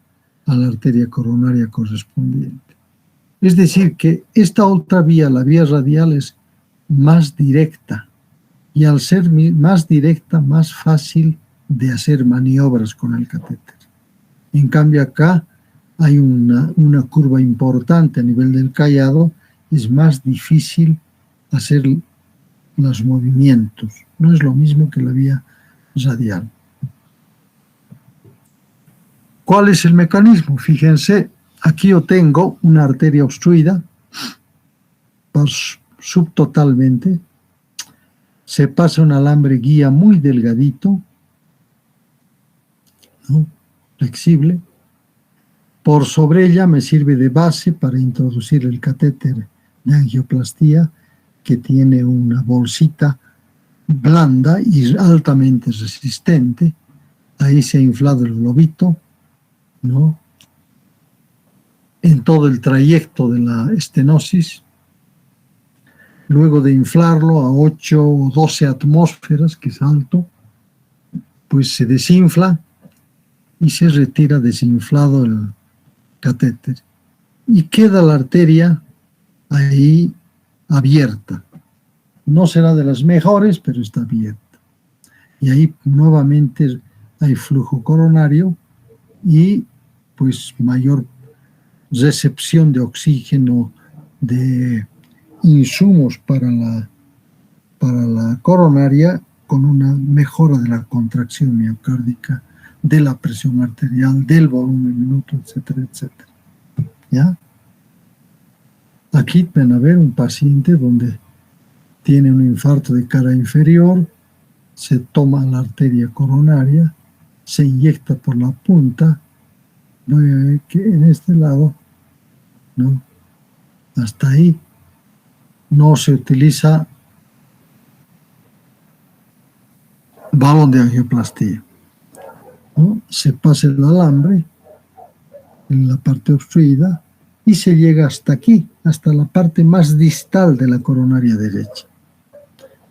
a la arteria coronaria correspondiente. Es decir, que esta otra vía, la vía radial, es más directa, y al ser más directa, más fácil de hacer maniobras con el catéter. En cambio acá hay una curva importante a nivel del callado, es más difícil hacer los movimientos. No es lo mismo que la vía radial. ¿Cuál es el mecanismo? Fíjense, aquí yo tengo una arteria obstruida subtotalmente. Se pasa un alambre guía muy delgadito, ¿no? Flexible. Por sobre ella me sirve de base para introducir el catéter de angioplastía, que tiene una bolsita blanda y altamente resistente. Ahí se ha inflado el globito, ¿no? En todo el trayecto de la estenosis. Luego de inflarlo a 8 o 12 atmósferas, que es alto, pues se desinfla y se retira desinflado el catéter. Y queda la arteria ahí abierta. No será de las mejores, pero está abierta. Y ahí nuevamente hay flujo coronario y pues mayor recepción de oxígeno, de insumos para la coronaria, con una mejora de la contracción miocárdica, de la presión arterial, del volumen minuto, etcétera, etcétera. ¿Ya? Aquí ven a ver un paciente donde tiene un infarto de cara inferior, se toma la arteria coronaria, se inyecta por la punta. Voy a ver que en este lado, ¿no? Hasta ahí no se utiliza balón de angioplastía, ¿no? Se pasa el alambre en la parte obstruida y se llega hasta aquí, hasta la parte más distal de la coronaria derecha,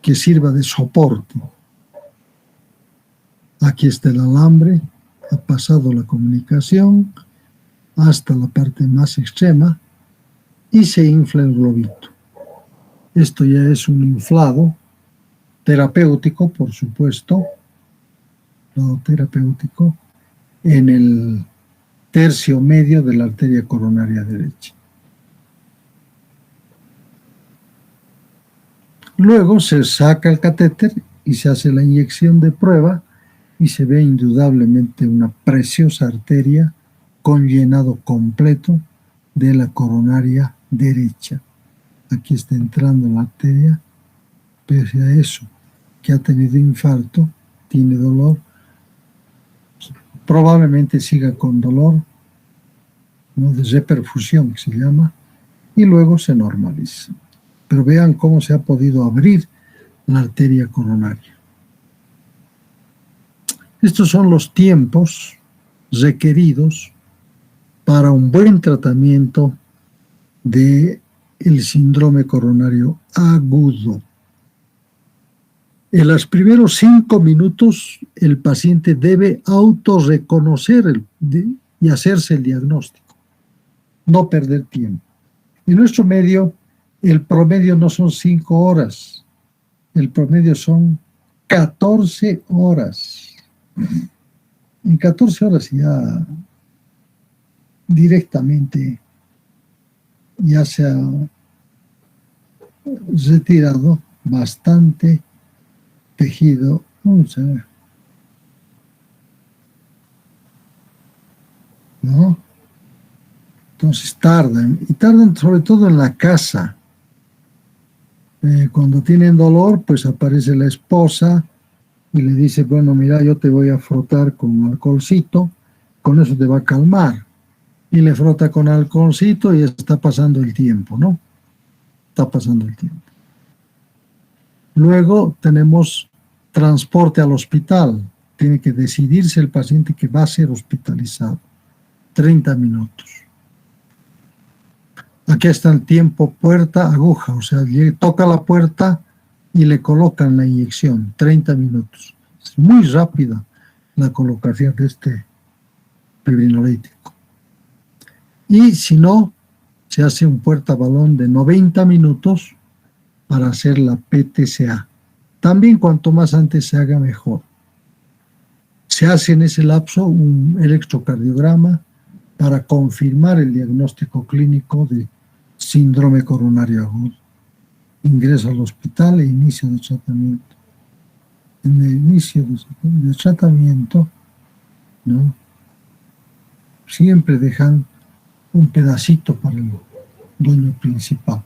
que sirva de soporte. Aquí está el alambre, ha pasado la comunicación hasta la parte más extrema y se infla el globito. Esto ya es un inflado terapéutico, por supuesto, terapéutico, en el tercio medio de la arteria coronaria derecha. Luego se saca el catéter y se hace la inyección de prueba y se ve indudablemente una preciosa arteria con llenado completo de la coronaria derecha. Aquí está entrando la arteria, pese a eso, que ha tenido infarto, tiene dolor, probablemente siga con dolor, ¿no? De reperfusión, que se llama, y luego se normaliza. Pero vean cómo se ha podido abrir la arteria coronaria. Estos son los tiempos requeridos para un buen tratamiento del síndrome coronario agudo. En los primeros 5 minutos, el paciente debe autorreconocer y hacerse el diagnóstico, no perder tiempo. En nuestro medio, el promedio no son 5 horas, el promedio son 14 horas. En 14 horas ya directamente ya se ha retirado bastante tejido. Vamos a ver. ¿No? Entonces tardan, y tardan sobre todo en la casa. Cuando tienen dolor, pues aparece la esposa y le dice, bueno, mira, yo te voy a frotar con alcoholcito, con eso te va a calmar. Y le frota con alcoholcito y está pasando el tiempo, ¿no? Está pasando el tiempo. Luego tenemos transporte al hospital. Tiene que decidirse el paciente que va a ser hospitalizado. 30 minutos. Aquí está el tiempo puerta-aguja, o sea, toca la puerta y le colocan la inyección, 30 minutos. Es muy rápida la colocación de este fibrinolítico. Y si no, se hace un puerta-balón de 90 minutos para hacer la PTCA. También cuanto más antes se haga, mejor. Se hace en ese lapso un electrocardiograma para confirmar el diagnóstico clínico de síndrome coronario agudo. Ingreso al hospital e inicio de tratamiento. En el inicio de tratamiento, ¿no? Siempre dejan un pedacito para el dueño principal.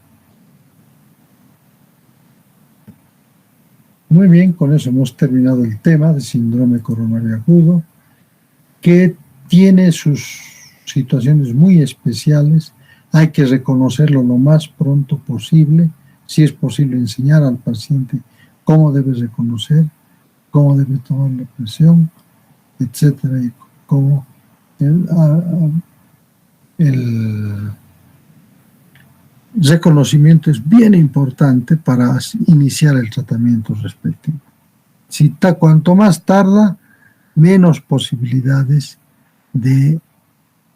Muy bien, con eso hemos terminado el tema de síndrome coronario agudo, que tiene sus situaciones muy especiales. Hay que reconocerlo lo más pronto posible. Si es posible, enseñar al paciente cómo debe reconocer, cómo debe tomar la presión, etcétera, y cómo el reconocimiento es bien importante para iniciar el tratamiento respectivo. Cuanto más tarda, menos posibilidades de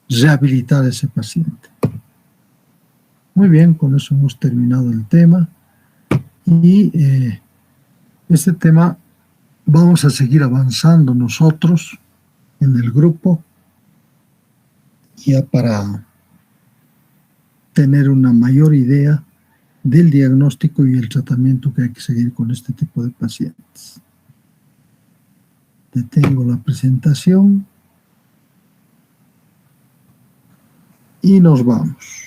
rehabilitar a ese paciente. Muy bien, con eso hemos terminado el tema. Y este tema vamos a seguir avanzando nosotros en el grupo, ya para tener una mayor idea del diagnóstico y el tratamiento que hay que seguir con este tipo de pacientes. Detengo la presentación y nos vamos.